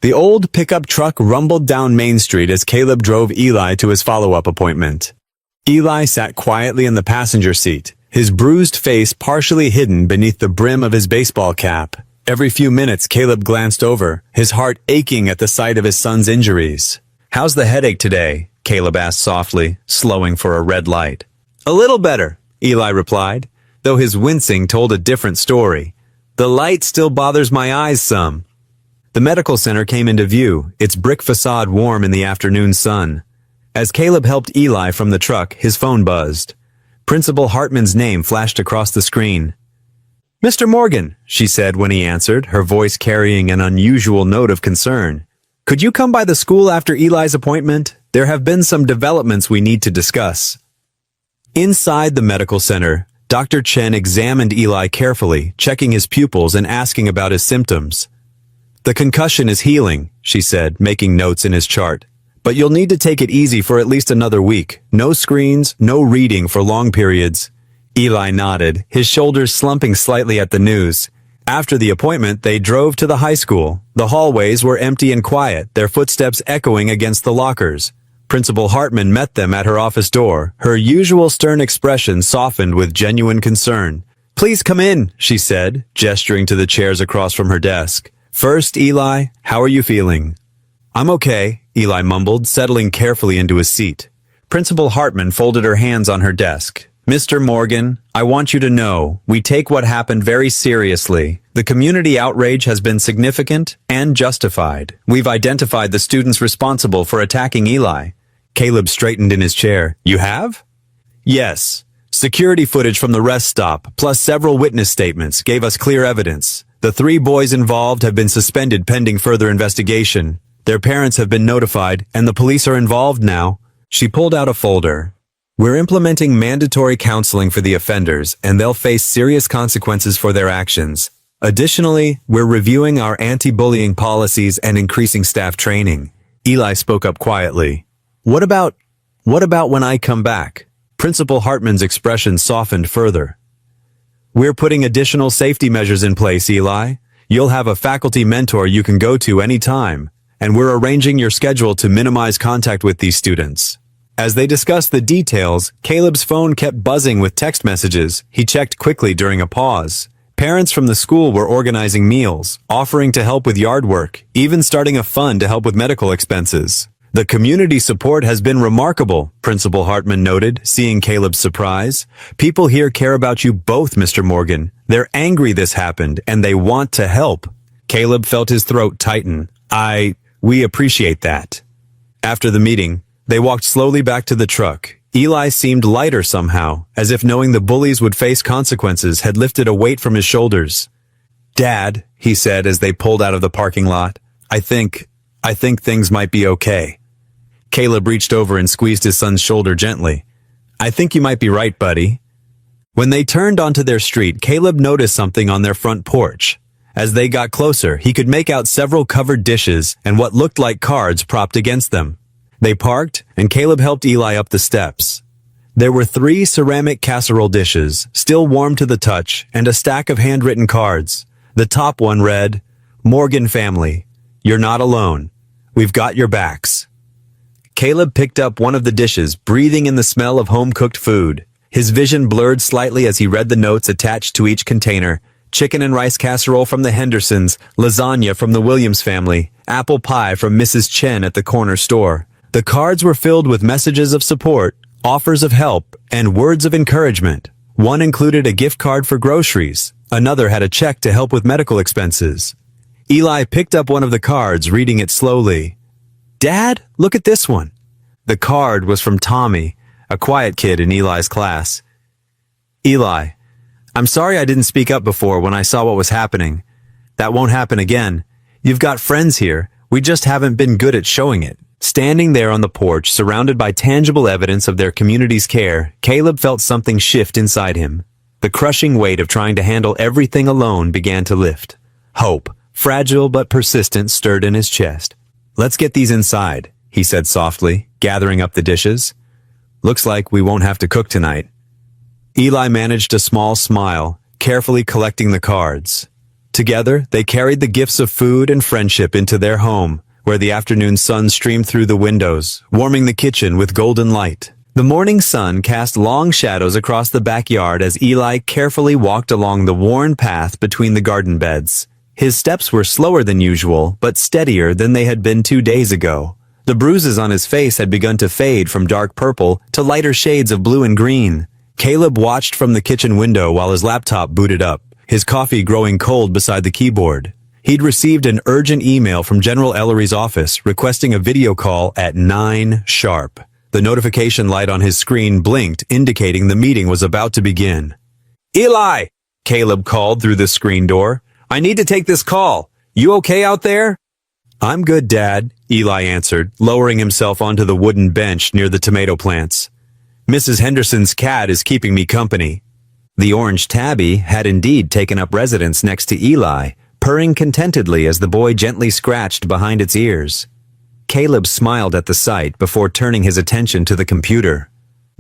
The old pickup truck rumbled down Main Street as Caleb drove Eli to his follow-up appointment. Eli sat quietly in the passenger seat, his bruised face partially hidden beneath the brim of his baseball cap. Every few minutes Caleb glanced over, his heart aching at the sight of his son's injuries. "How's the headache today?" Caleb asked softly, slowing for a red light. "A little better," Eli replied, though his wincing told a different story. "The light still bothers my eyes some." The medical center came into view, its brick facade warm in the afternoon sun. As Caleb helped Eli from the truck, his phone buzzed. Principal Hartman's name flashed across the screen. "Mr. Morgan," she said when he answered, her voice carrying an unusual note of concern. "Could you come by the school after Eli's appointment? There have been some developments we need to discuss." Inside the medical center, Dr. Chen examined Eli carefully, checking his pupils and asking about his symptoms. "The concussion is healing," she said, making notes in his chart. "But you'll need to take it easy for at least another week. No screens, no reading for long periods." Eli nodded, his shoulders slumping slightly at the news. After the appointment, they drove to the high school. The hallways were empty and quiet, their footsteps echoing against the lockers. Principal Hartman met them at her office door, her usual stern expression softened with genuine concern. "Please come in," she said, gesturing to the chairs across from her desk. "First, Eli, how are you feeling?" "I'm okay," Eli mumbled, settling carefully into his seat. Principal Hartman folded her hands on her desk. "Mr. Morgan, I want you to know, we take what happened very seriously. The community outrage has been significant and justified. We've identified the students responsible for attacking Eli." Caleb straightened in his chair. "You have?" "Yes. Security footage from the rest stop, plus several witness statements, gave us clear evidence. The 3 boys involved have been suspended pending further investigation. Their parents have been notified, and the police are involved now." She pulled out a folder. "We're implementing mandatory counseling for the offenders, and they'll face serious consequences for their actions. Additionally, we're reviewing our anti-bullying policies and increasing staff training." Eli spoke up quietly. What about when I come back?" Principal Hartman's expression softened further. "We're putting additional safety measures in place, Eli. You'll have a faculty mentor you can go to any time, and we're arranging your schedule to minimize contact with these students." As they discussed the details, Caleb's phone kept buzzing with text messages. He checked quickly during a pause. Parents from the school were organizing meals, offering to help with yard work, even starting a fund to help with medical expenses. "The community support has been remarkable," Principal Hartman noted, seeing Caleb's surprise. "People here care about you both, Mr. Morgan. They're angry this happened, and they want to help." Caleb felt his throat tighten. We appreciate that." After the meeting, they walked slowly back to the truck. Eli seemed lighter somehow, as if knowing the bullies would face consequences had lifted a weight from his shoulders. "Dad," he said as they pulled out of the parking lot, I think things might be okay." Caleb reached over and squeezed his son's shoulder gently. "I think you might be right, buddy." When they turned onto their street, Caleb noticed something on their front porch. As they got closer, he could make out several covered dishes and what looked like cards propped against them. They parked, and Caleb helped Eli up the steps. There were 3 ceramic casserole dishes, still warm to the touch, and a stack of handwritten cards. The top one read, "Morgan family, you're not alone. We've got your backs." Caleb picked up one of the dishes, breathing in the smell of home-cooked food. His vision blurred slightly as he read the notes attached to each container. Chicken and rice casserole from the Hendersons, lasagna from the Williams family, apple pie from Mrs. Chen at the corner store. The cards were filled with messages of support, offers of help, and words of encouragement. One included a gift card for groceries. Another had a check to help with medical expenses. Eli picked up one of the cards, reading it slowly. "Dad, look at this one." The card was from Tommy, a quiet kid in Eli's class. "Eli, I'm sorry I didn't speak up before when I saw what was happening. That won't happen again. You've got friends here. We just haven't been good at showing it." Standing there on the porch, surrounded by tangible evidence of their community's care, Caleb felt something shift inside him. The crushing weight of trying to handle everything alone began to lift. Hope, fragile but persistent, stirred in his chest. "Let's get these inside," he said softly, gathering up the dishes. "Looks like we won't have to cook tonight." Eli managed a small smile, carefully collecting the cards. Together, they carried the gifts of food and friendship into their home, where the afternoon sun streamed through the windows, warming the kitchen with golden light. The morning sun cast long shadows across the backyard as Eli carefully walked along the worn path between the garden beds. His steps were slower than usual, but steadier than they had been 2 days ago. The bruises on his face had begun to fade from dark purple to lighter shades of blue and green. Caleb watched from the kitchen window while his laptop booted up, his coffee growing cold beside the keyboard. He'd received an urgent email from General Ellery's office requesting a video call at 9 sharp. The notification light on his screen blinked, indicating the meeting was about to begin. "Eli!" Caleb called through the screen door. "I need to take this call. You okay out there?" "I'm good, Dad," Eli answered, lowering himself onto the wooden bench near the tomato plants. "Mrs. Henderson's cat is keeping me company." The orange tabby had indeed taken up residence next to Eli, purring contentedly as the boy gently scratched behind its ears. Caleb smiled at the sight before turning his attention to the computer.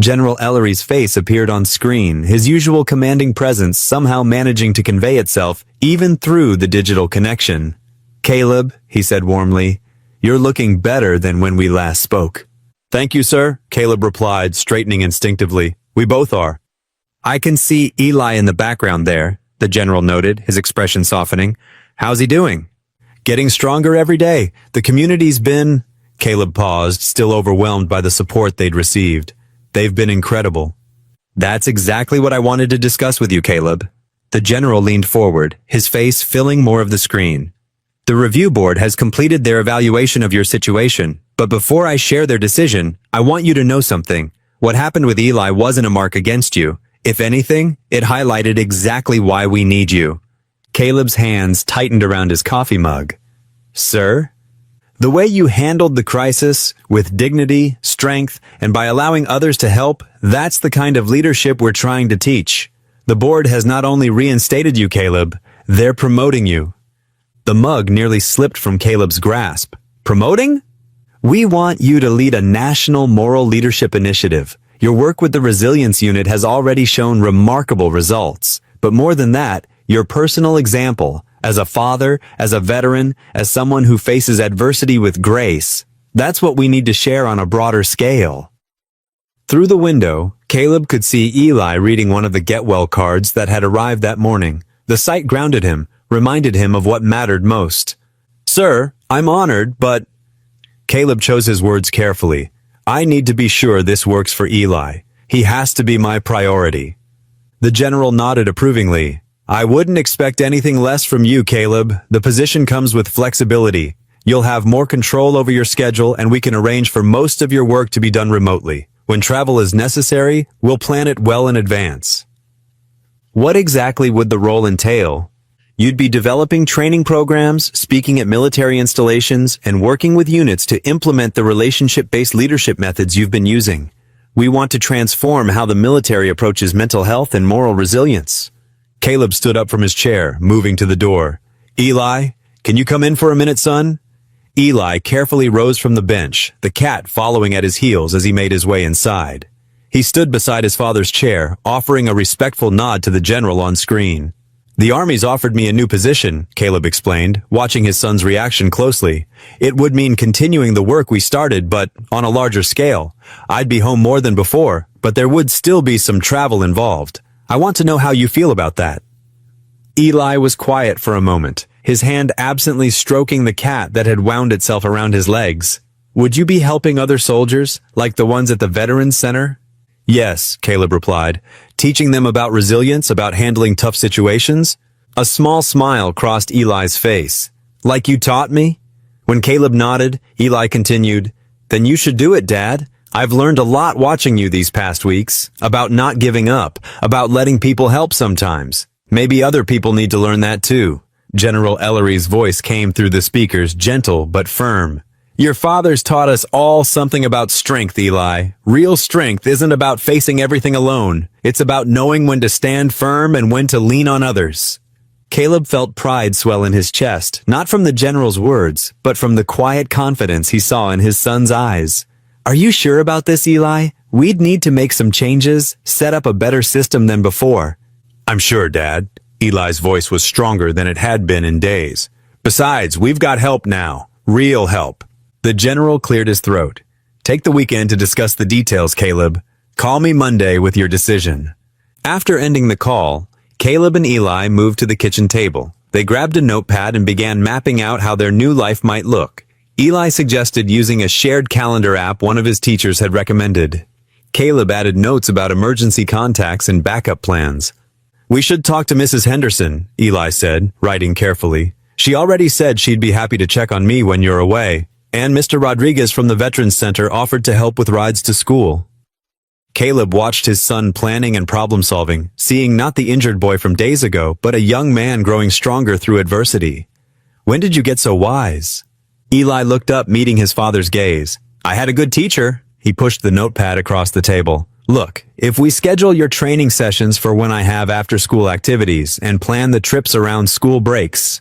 General Ellery's face appeared on screen, his usual commanding presence somehow managing to convey itself even through the digital connection. "Caleb," he said warmly, "you're looking better than when we last spoke." "Thank you, sir," Caleb replied, straightening instinctively. "We both are." "I can see Eli in the background there," the general noted, his expression softening. "How's he doing?" "Getting stronger every day. The community's been—" Caleb paused, still overwhelmed by the support they'd received. "They've been incredible." "That's exactly what I wanted to discuss with you, Caleb." The general leaned forward, his face filling more of the screen. "The review board has completed their evaluation of your situation, but before I share their decision, I want you to know something. What happened with Eli wasn't a mark against you. If anything, it highlighted exactly why we need you." Caleb's hands tightened around his coffee mug. "Sir?" "The way you handled the crisis, with dignity, strength, and by allowing others to help, that's the kind of leadership we're trying to teach. The board has not only reinstated you, Caleb, they're promoting you." The mug nearly slipped from Caleb's grasp. "Promoting?" "We want you to lead a national moral leadership initiative. Your work with the Resilience Unit has already shown remarkable results. But more than that, your personal example, as a father, as a veteran, as someone who faces adversity with grace, that's what we need to share on a broader scale." Through the window, Caleb could see Eli reading one of the Get Well cards that had arrived that morning. The sight grounded him, reminded him of what mattered most. "Sir, I'm honored, but—" Caleb chose his words carefully. "I need to be sure this works for Eli. He has to be my priority." The general nodded approvingly. "I wouldn't expect anything less from you, Caleb. The position comes with flexibility. You'll have more control over your schedule, and we can arrange for most of your work to be done remotely. When travel is necessary, we'll plan it well in advance." What exactly would the role entail? You'd be developing training programs, speaking at military installations, and working with units to implement the relationship-based leadership methods you've been using. We want to transform how the military approaches mental health and moral resilience. Caleb stood up from his chair, moving to the door. "Eli, can you come in for a minute, son?" Eli carefully rose from the bench, the cat following at his heels as he made his way inside. He stood beside his father's chair, offering a respectful nod to the general on screen. The Army's offered me a new position, Caleb explained, watching his son's reaction closely. It would mean continuing the work we started, but on a larger scale. I'd be home more than before, but there would still be some travel involved. I want to know how you feel about that. Eli was quiet for a moment, his hand absently stroking the cat that had wound itself around his legs. Would you be helping other soldiers, like the ones at the Veterans Center? Yes, Caleb replied, teaching them about resilience, about handling tough situations. A small smile crossed Eli's face. Like you taught me? When Caleb nodded, Eli continued, Then you should do it, Dad. I've learned a lot watching you these past weeks, about not giving up, about letting people help sometimes. Maybe other people need to learn that too. General Ellery's voice came through the speakers, gentle but firm. Your fathers taught us all something about strength, Eli. Real strength isn't about facing everything alone. It's about knowing when to stand firm and when to lean on others. Caleb felt pride swell in his chest, not from the general's words, but from the quiet confidence he saw in his son's eyes. Are you sure about this, Eli? We'd need to make some changes, set up a better system than before. I'm sure, Dad. Eli's voice was stronger than it had been in days. Besides, we've got help now. Real help. The general cleared his throat. Take the weekend to discuss the details, Caleb. Call me Monday with your decision. After ending the call, Caleb and Eli moved to the kitchen table. They grabbed a notepad and began mapping out how their new life might look. Eli suggested using a shared calendar app one of his teachers had recommended. Caleb added notes about emergency contacts and backup plans. We should talk to Mrs. Henderson, Eli said, writing carefully. She already said she'd be happy to check on me when you're away. And Mr. Rodriguez from the Veterans Center offered to help with rides to school. Caleb watched his son planning and problem-solving, seeing not the injured boy from days ago, but a young man growing stronger through adversity. When did you get so wise? Eli looked up, meeting his father's gaze. I had a good teacher. He pushed the notepad across the table. Look, if we schedule your training sessions for when I have after-school activities and plan the trips around school breaks.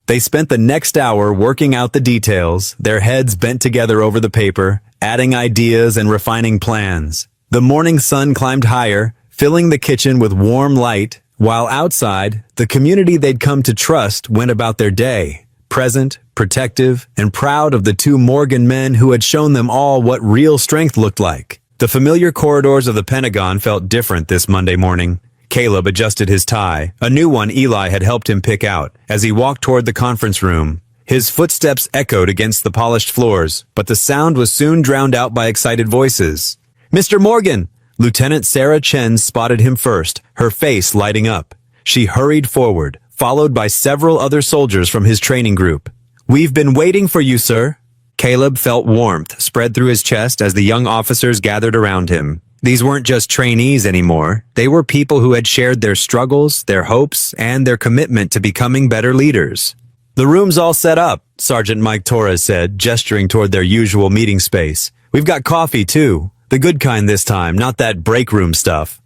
They spent the next hour working out the details, their heads bent together over the paper, adding ideas and refining plans. The morning sun climbed higher, filling the kitchen with warm light, while outside, the community they'd come to trust went about their day, present, protective, and proud of the two Morgan men who had shown them all what real strength looked like. The familiar corridors of the Pentagon felt different this Monday morning. Caleb adjusted his tie, a new one Eli had helped him pick out, as he walked toward the conference room. His footsteps echoed against the polished floors, but the sound was soon drowned out by excited voices. Mr. Morgan! Lieutenant Sarah Chen spotted him first, her face lighting up. She hurried forward, followed by several other soldiers from his training group. We've been waiting for you, sir. Caleb felt warmth spread through his chest as the young officers gathered around him. These weren't just trainees anymore. They were people who had shared their struggles, their hopes, and their commitment to becoming better leaders. The room's all set up, Sergeant Mike Torres said, gesturing toward their usual meeting space. We've got coffee, too. The good kind this time, not that break room stuff.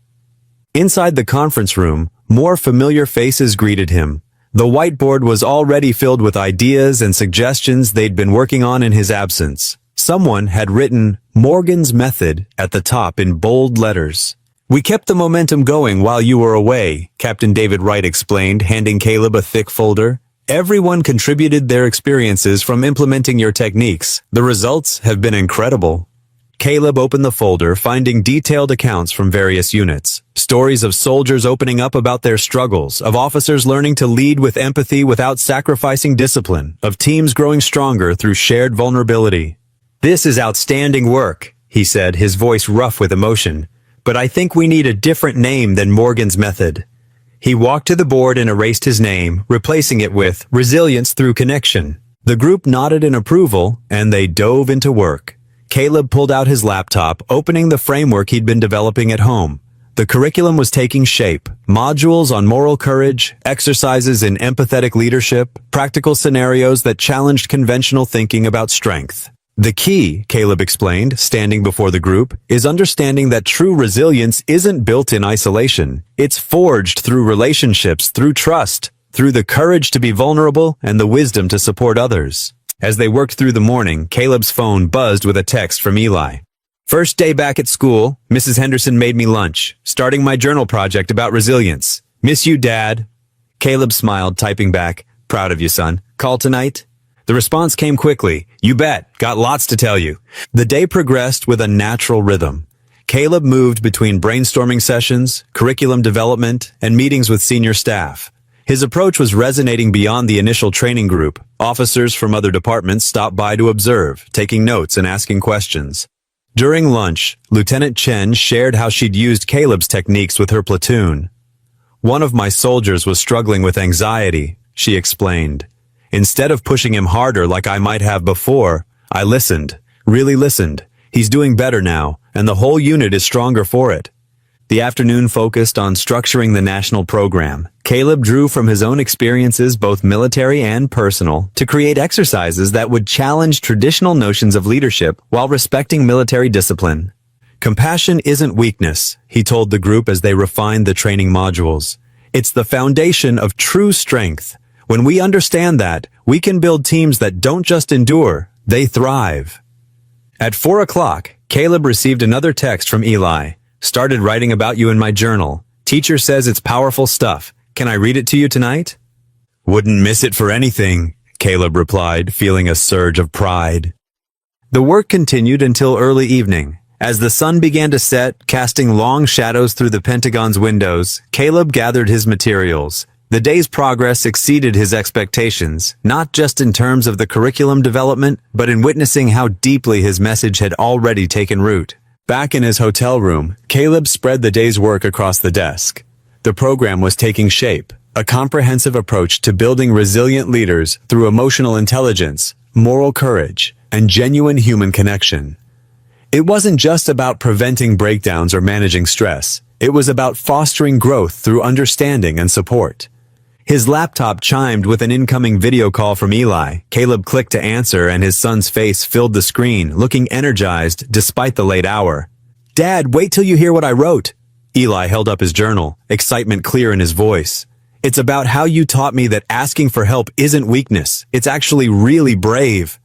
Inside the conference room, more familiar faces greeted him. The whiteboard was already filled with ideas and suggestions they'd been working on in his absence. Someone had written Morgan's Method at the top in bold letters. We kept the momentum going while you were away, Captain David Wright explained, handing Caleb a thick folder. Everyone contributed their experiences from implementing your techniques. The results have been incredible. Caleb opened the folder, finding detailed accounts from various units. Stories of soldiers opening up about their struggles, of officers learning to lead with empathy without sacrificing discipline, of teams growing stronger through shared vulnerability. This is outstanding work, he said, his voice rough with emotion. But I think we need a different name than Morgan's Method. He walked to the board and erased his name, replacing it with Resilience Through Connection. The group nodded in approval, and they dove into work. Caleb pulled out his laptop, opening the framework he'd been developing at home. The curriculum was taking shape. Modules on moral courage, exercises in empathetic leadership, practical scenarios that challenged conventional thinking about strength. The key, Caleb explained, standing before the group, is understanding that true resilience isn't built in isolation. It's forged through relationships, through trust, through the courage to be vulnerable and the wisdom to support others. As they worked through the morning, Caleb's phone buzzed with a text from Eli. First day back at school, Mrs. Henderson made me lunch, starting my journal project about resilience. Miss you, Dad. Caleb smiled, typing back, "Proud of you, son. Call tonight?" The response came quickly. "You bet. Got lots to tell you." The day progressed with a natural rhythm. Caleb moved between brainstorming sessions, curriculum development, and meetings with senior staff. His approach was resonating beyond the initial training group. Officers from other departments stopped by to observe, taking notes and asking questions. During lunch, Lieutenant Chen shared how she'd used Caleb's techniques with her platoon. "One of my soldiers was struggling with anxiety," she explained. "Instead of pushing him harder like I might have before, I listened, really listened. He's doing better now, and the whole unit is stronger for it." The afternoon focused on structuring the national program. Caleb drew from his own experiences, both military and personal, to create exercises that would challenge traditional notions of leadership while respecting military discipline. "Compassion isn't weakness," he told the group as they refined the training modules. "It's the foundation of true strength. When we understand that, we can build teams that don't just endure, they thrive." At 4 o'clock, Caleb received another text from Eli. "Started writing about you in my journal. Teacher says it's powerful stuff. Can I read it to you tonight?" "Wouldn't miss it for anything," Caleb replied, feeling a surge of pride. The work continued until early evening. As the sun began to set, casting long shadows through the Pentagon's windows, Caleb gathered his materials. The day's progress exceeded his expectations, not just in terms of the curriculum development, but in witnessing how deeply his message had already taken root. Back in his hotel room, Caleb spread the day's work across the desk. The program was taking shape, a comprehensive approach to building resilient leaders through emotional intelligence, moral courage, and genuine human connection. It wasn't just about preventing breakdowns or managing stress. It was about fostering growth through understanding and support. His laptop chimed with an incoming video call from Eli. Caleb clicked to answer, and his son's face filled the screen, looking energized despite the late hour. "Dad, wait till you hear what I wrote." Eli held up his journal, excitement clear in his voice. "It's about how you taught me that asking for help isn't weakness. It's actually really brave."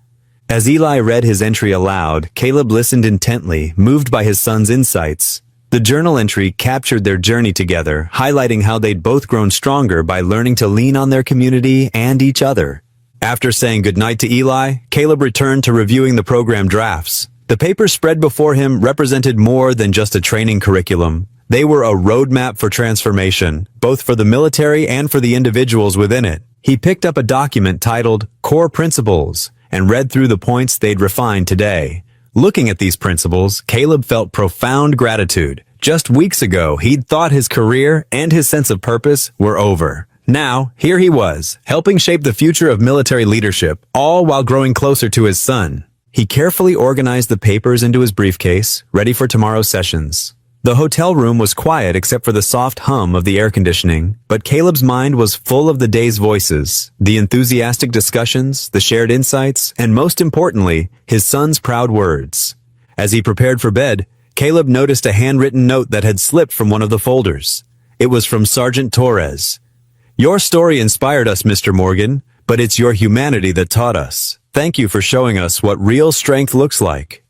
As Eli read his entry aloud, Caleb listened intently, moved by his son's insights. The journal entry captured their journey together, highlighting how they'd both grown stronger by learning to lean on their community and each other. After saying goodnight to Eli, Caleb returned to reviewing the program drafts. The papers spread before him represented more than just a training curriculum. They were a roadmap for transformation, both for the military and for the individuals within it. He picked up a document titled Core Principles and read through the points they'd refined today. Looking at these principles, Caleb felt profound gratitude. Just weeks ago, he'd thought his career and his sense of purpose were over. Now, here he was, helping shape the future of military leadership, all while growing closer to his son. He carefully organized the papers into his briefcase, ready for tomorrow's sessions. The hotel room was quiet except for the soft hum of the air conditioning, but Caleb's mind was full of the day's voices, the enthusiastic discussions, the shared insights, and most importantly, his son's proud words. As he prepared for bed, Caleb noticed a handwritten note that had slipped from one of the folders. It was from Sergeant Torres. "Your story inspired us, Mr. Morgan, but it's your humanity that taught us. Thank you for showing us what real strength looks like."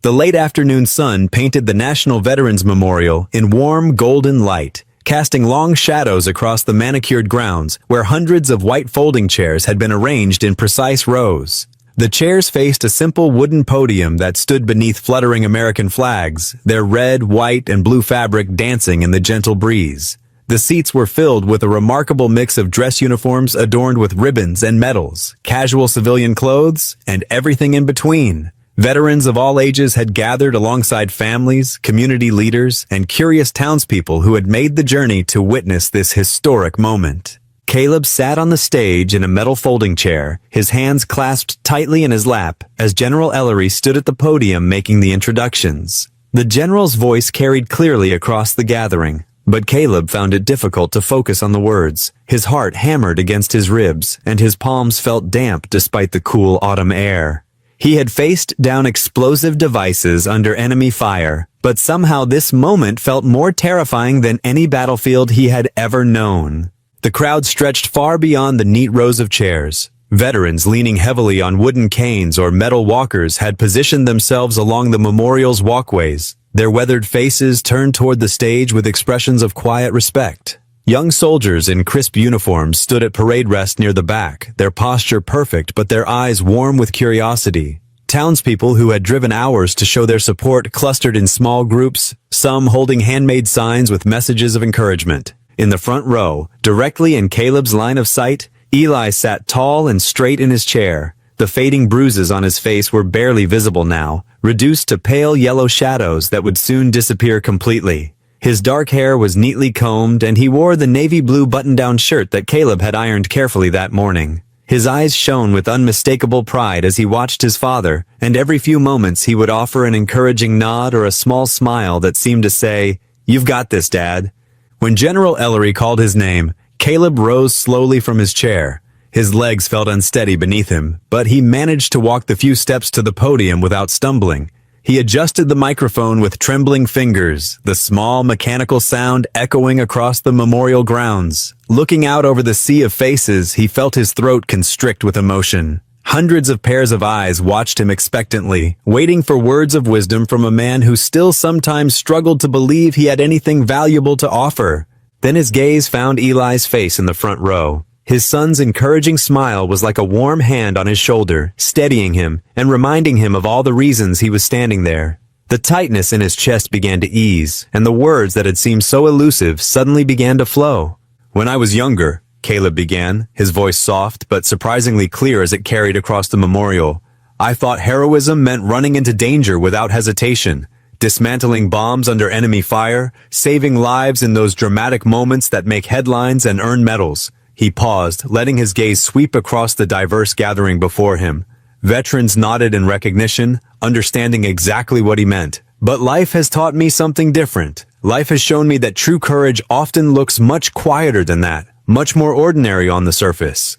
The late afternoon sun painted the National Veterans Memorial in warm golden light, casting long shadows across the manicured grounds where hundreds of white folding chairs had been arranged in precise rows. The chairs faced a simple wooden podium that stood beneath fluttering American flags, their red, white, and blue fabric dancing in the gentle breeze. The seats were filled with a remarkable mix of dress uniforms adorned with ribbons and medals, casual civilian clothes, and everything in between. Veterans of all ages had gathered alongside families, community leaders, and curious townspeople who had made the journey to witness this historic moment. Caleb sat on the stage in a metal folding chair, his hands clasped tightly in his lap, as General Ellery stood at the podium making the introductions. The general's voice carried clearly across the gathering, but Caleb found it difficult to focus on the words. His heart hammered against his ribs, and his palms felt damp despite the cool autumn air. He had faced down explosive devices under enemy fire, but somehow this moment felt more terrifying than any battlefield he had ever known. The crowd stretched far beyond the neat rows of chairs. Veterans leaning heavily on wooden canes or metal walkers had positioned themselves along the memorial's walkways, their weathered faces turned toward the stage with expressions of quiet respect. Young soldiers in crisp uniforms stood at parade rest near the back, their posture perfect but their eyes warm with curiosity. Townspeople who had driven hours to show their support clustered in small groups, some holding handmade signs with messages of encouragement. In the front row, directly in Caleb's line of sight, Eli sat tall and straight in his chair. The fading bruises on his face were barely visible now, reduced to pale yellow shadows that would soon disappear completely. His dark hair was neatly combed and he wore the navy blue button-down shirt that Caleb had ironed carefully that morning. His eyes shone with unmistakable pride as he watched his father, and every few moments he would offer an encouraging nod or a small smile that seemed to say, "You've got this, Dad." When General Ellery called his name, Caleb rose slowly from his chair. His legs felt unsteady beneath him, but he managed to walk the few steps to the podium without stumbling. He adjusted the microphone with trembling fingers, the small mechanical sound echoing across the memorial grounds. Looking out over the sea of faces, he felt his throat constrict with emotion. Hundreds of pairs of eyes watched him expectantly, waiting for words of wisdom from a man who still sometimes struggled to believe he had anything valuable to offer. Then his gaze found Eli's face in the front row. His son's encouraging smile was like a warm hand on his shoulder, steadying him and reminding him of all the reasons he was standing there. The tightness in his chest began to ease, and the words that had seemed so elusive suddenly began to flow. "When I was younger," Caleb began, his voice soft but surprisingly clear as it carried across the memorial, "I thought heroism meant running into danger without hesitation, dismantling bombs under enemy fire, saving lives in those dramatic moments that make headlines and earn medals." He paused, letting his gaze sweep across the diverse gathering before him. Veterans nodded in recognition, understanding exactly what he meant. But life has taught me something different. Life has shown me that true courage often looks much quieter than that, much more ordinary on the surface.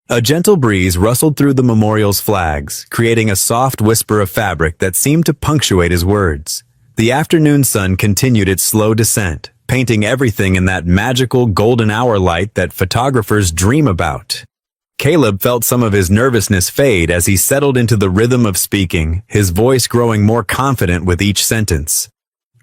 A gentle breeze rustled through the memorial's flags, creating a soft whisper of fabric that seemed to punctuate his words. The afternoon sun continued its slow descent, painting everything in that magical golden hour light that photographers dream about. Caleb felt some of his nervousness fade as he settled into the rhythm of speaking, his voice growing more confident with each sentence.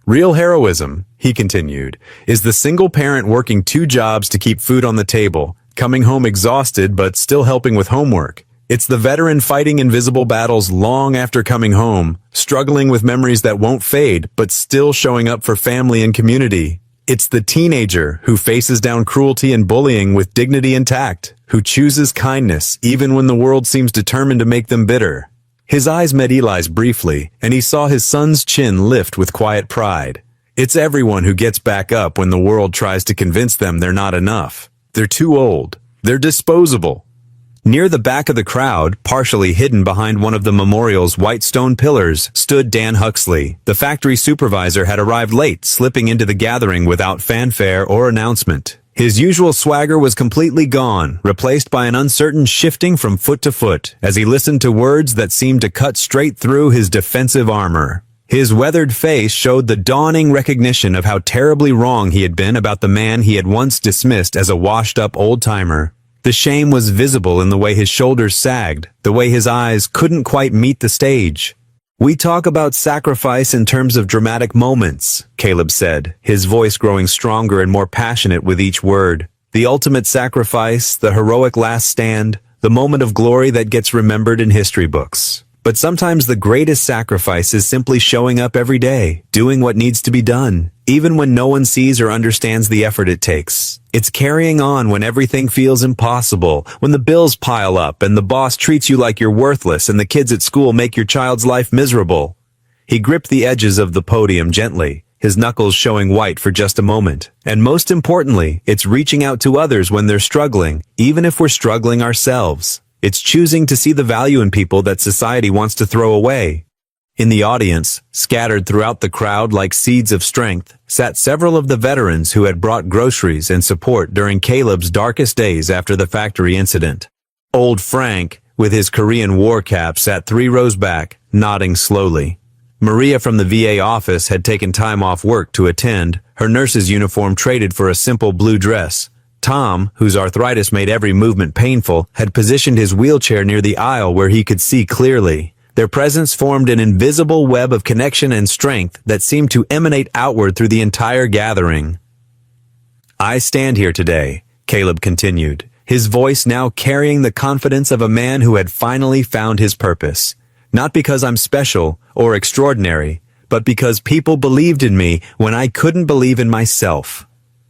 "Real heroism," he continued, "is the single parent working 2 jobs to keep food on the table, coming home exhausted but still helping with homework. It's the veteran fighting invisible battles long after coming home, struggling with memories that won't fade but still showing up for family and community. It's the teenager who faces down cruelty and bullying with dignity intact, who chooses kindness even when the world seems determined to make them bitter." His eyes met Eli's briefly, and he saw his son's chin lift with quiet pride. It's everyone who gets back up when the world tries to convince them they're not enough. They're too old. They're disposable. Near the back of the crowd, partially hidden behind one of the memorial's white stone pillars, stood Dan Huxley. The factory supervisor had arrived late, slipping into the gathering without fanfare or announcement. His usual swagger was completely gone, replaced by an uncertain shifting from foot to foot, as he listened to words that seemed to cut straight through his defensive armor. His weathered face showed the dawning recognition of how terribly wrong he had been about the man he had once dismissed as a washed-up old-timer. The shame was visible in the way his shoulders sagged, the way his eyes couldn't quite meet the stage. "We talk about sacrifice in terms of dramatic moments," Caleb said, his voice growing stronger and more passionate with each word. "The ultimate sacrifice, the heroic last stand, the moment of glory that gets remembered in history books. But sometimes the greatest sacrifice is simply showing up every day, doing what needs to be done, even when no one sees or understands the effort it takes. It's carrying on when everything feels impossible, when the bills pile up and the boss treats you like you're worthless and the kids at school make your child's life miserable." He gripped the edges of the podium gently, his knuckles showing white for just a moment. "And most importantly, it's reaching out to others when they're struggling, even if we're struggling ourselves. It's choosing to see the value in people that society wants to throw away." In the audience, scattered throughout the crowd like seeds of strength, sat several of the veterans who had brought groceries and support during Caleb's darkest days after the factory incident. Old Frank, with his Korean war cap, sat 3 rows back, nodding slowly. Maria from the VA office had taken time off work to attend, her nurse's uniform traded for a simple blue dress. Tom, whose arthritis made every movement painful, had positioned his wheelchair near the aisle where he could see clearly. Their presence formed an invisible web of connection and strength that seemed to emanate outward through the entire gathering. I stand here today, Caleb continued, his voice now carrying the confidence of a man who had finally found his purpose. Not because I'm special or extraordinary, but because people believed in me when I couldn't believe in myself.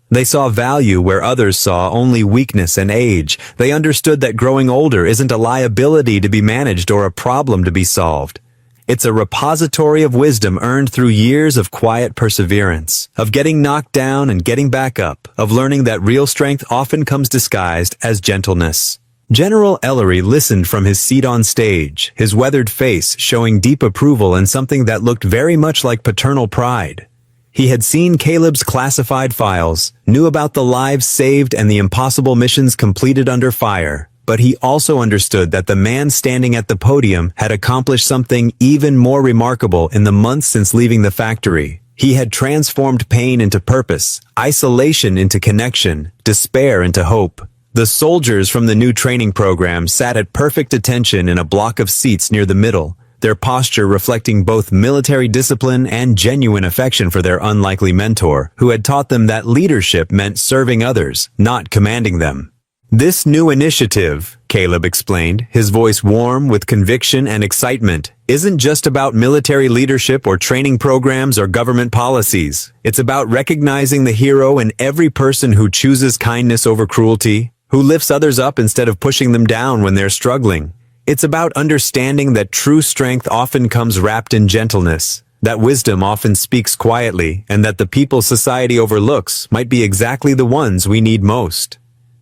They saw value where others saw only weakness and age. They understood that growing older isn't a liability to be managed or a problem to be solved. It's a repository of wisdom earned through years of quiet perseverance, of getting knocked down and getting back up, of learning that real strength often comes disguised as gentleness. General Ellery listened from his seat on stage, his weathered face showing deep approval and something that looked very much like paternal pride. He had seen Caleb's classified files, knew about the lives saved and the impossible missions completed under fire, but he also understood that the man standing at the podium had accomplished something even more remarkable in the months since leaving the factory. He had transformed pain into purpose, isolation into connection, despair into hope. The soldiers from the new training program sat at perfect attention in a block of seats near the middle, their posture reflecting both military discipline and genuine affection for their unlikely mentor, who had taught them that leadership meant serving others, not commanding them. This new initiative, Caleb explained, his voice warm with conviction and excitement, isn't just about military leadership or training programs or government policies. It's about recognizing the hero in every person who chooses kindness over cruelty, who lifts others up instead of pushing them down when they're struggling. It's about understanding that true strength often comes wrapped in gentleness, that wisdom often speaks quietly, and that the people society overlooks might be exactly the ones we need most.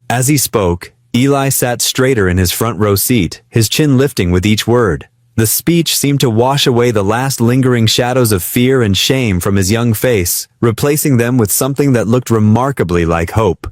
As he spoke, Eli sat straighter in his front row seat, his chin lifting with each word. The speech seemed to wash away the last lingering shadows of fear and shame from his young face, replacing them with something that looked remarkably like hope.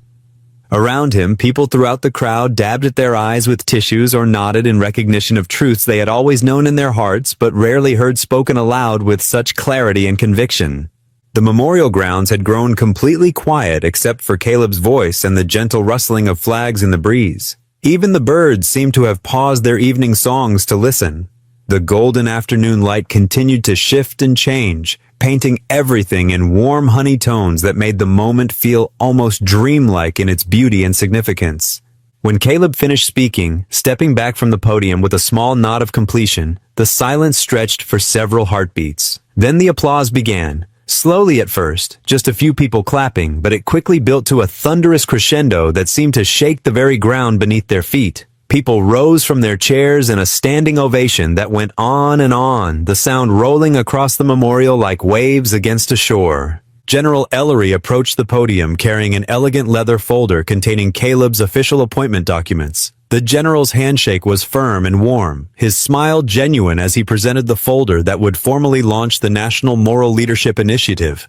Around him, people throughout the crowd dabbed at their eyes with tissues or nodded in recognition of truths they had always known in their hearts but rarely heard spoken aloud with such clarity and conviction. The memorial grounds had grown completely quiet except for Caleb's voice and the gentle rustling of flags in the breeze. Even the birds seemed to have paused their evening songs to listen. The golden afternoon light continued to shift and change, painting everything in warm honey tones that made the moment feel almost dreamlike in its beauty and significance. When Caleb finished speaking, stepping back from the podium with a small nod of completion, the silence stretched for several heartbeats. Then the applause began. Slowly at first, just a few people clapping, but it quickly built to a thunderous crescendo that seemed to shake the very ground beneath their feet. People rose from their chairs in a standing ovation that went on and on, the sound rolling across the memorial like waves against a shore. General Ellery approached the podium carrying an elegant leather folder containing Caleb's official appointment documents. The general's handshake was firm and warm, his smile genuine as he presented the folder that would formally launch the National Moral Leadership Initiative.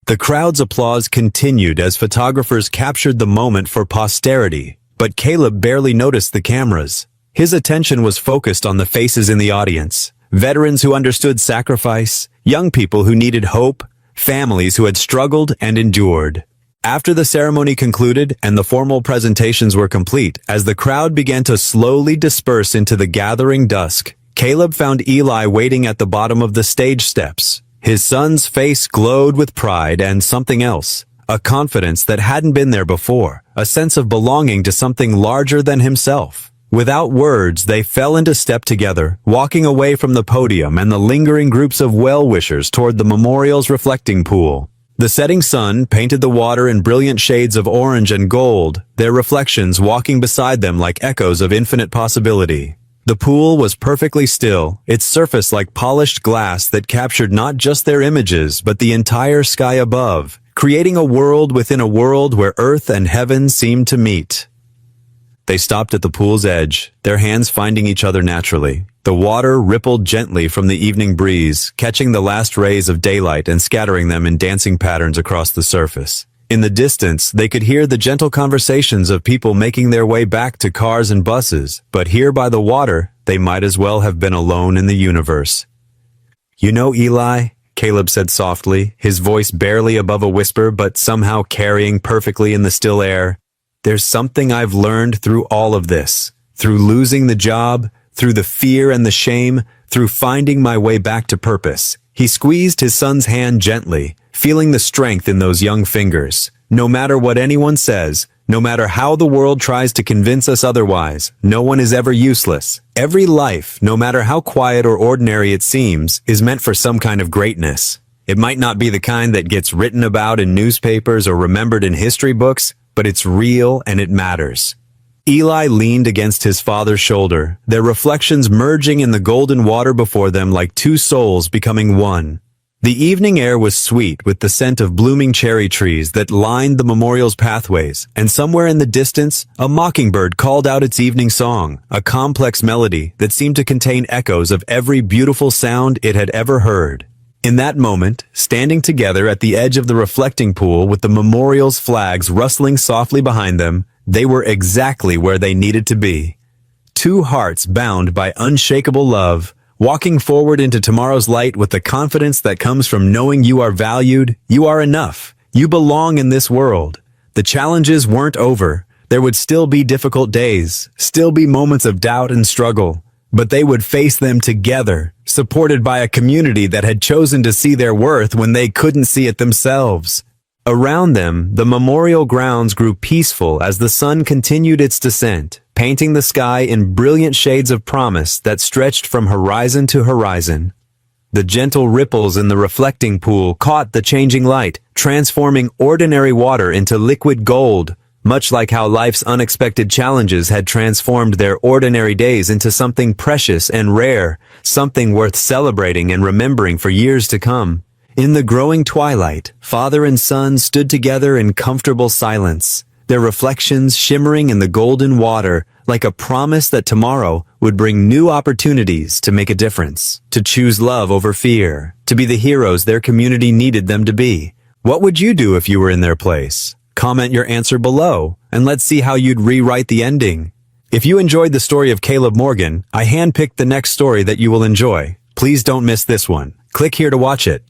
The crowd's applause continued as photographers captured the moment for posterity, but Caleb barely noticed the cameras. His attention was focused on the faces in the audience, veterans who understood sacrifice, young people who needed hope, families who had struggled and endured. After the ceremony concluded and the formal presentations were complete, as the crowd began to slowly disperse into the gathering dusk, Caleb found Eli waiting at the bottom of the stage steps. His son's face glowed with pride and something else, a confidence that hadn't been there before, a sense of belonging to something larger than himself. Without words, they fell into step together, walking away from the podium and the lingering groups of well-wishers toward the memorial's reflecting pool. The setting sun painted the water in brilliant shades of orange and gold, their reflections walking beside them like echoes of infinite possibility. The pool was perfectly still, its surface like polished glass that captured not just their images but the entire sky above, creating a world within a world where earth and heaven seemed to meet. They stopped at the pool's edge, their hands finding each other naturally. The water rippled gently from the evening breeze, catching the last rays of daylight and scattering them in dancing patterns across the surface. In the distance, they could hear the gentle conversations of people making their way back to cars and buses, but here by the water, they might as well have been alone in the universe. "You know, Eli," Caleb said softly, his voice barely above a whisper but somehow carrying perfectly in the still air, "there's something I've learned through all of this, through losing the job, through the fear and the shame, through finding my way back to purpose." He squeezed his son's hand gently, feeling the strength in those young fingers. No matter what anyone says, no matter how the world tries to convince us otherwise, no one is ever useless. Every life, no matter how quiet or ordinary it seems, is meant for some kind of greatness. It might not be the kind that gets written about in newspapers or remembered in history books, but it's real and it matters. Eli leaned against his father's shoulder, their reflections merging in the golden water before them like two souls becoming one. The evening air was sweet with the scent of blooming cherry trees that lined the memorial's pathways, and somewhere in the distance, a mockingbird called out its evening song, a complex melody that seemed to contain echoes of every beautiful sound it had ever heard. In that moment, standing together at the edge of the reflecting pool with the memorial's flags rustling softly behind them, they were exactly where they needed to be. Two hearts bound by unshakable love, walking forward into tomorrow's light with the confidence that comes from knowing you are valued, you are enough, you belong in this world. The challenges weren't over. There would still be difficult days, still be moments of doubt and struggle, but they would face them together, supported by a community that had chosen to see their worth when they couldn't see it themselves. Around them, the memorial grounds grew peaceful as the sun continued its descent, painting the sky in brilliant shades of promise that stretched from horizon to horizon. The gentle ripples in the reflecting pool caught the changing light, transforming ordinary water into liquid gold, much like how life's unexpected challenges had transformed their ordinary days into something precious and rare, something worth celebrating and remembering for years to come. In the growing twilight, father and son stood together in comfortable silence, their reflections shimmering in the golden water like a promise that tomorrow would bring new opportunities to make a difference, to choose love over fear, to be the heroes their community needed them to be. What would you do if you were in their place? Comment your answer below, and let's see how you'd rewrite the ending. If you enjoyed the story of Caleb Morgan, I handpicked the next story that you will enjoy. Please don't miss this one. Click here to watch it.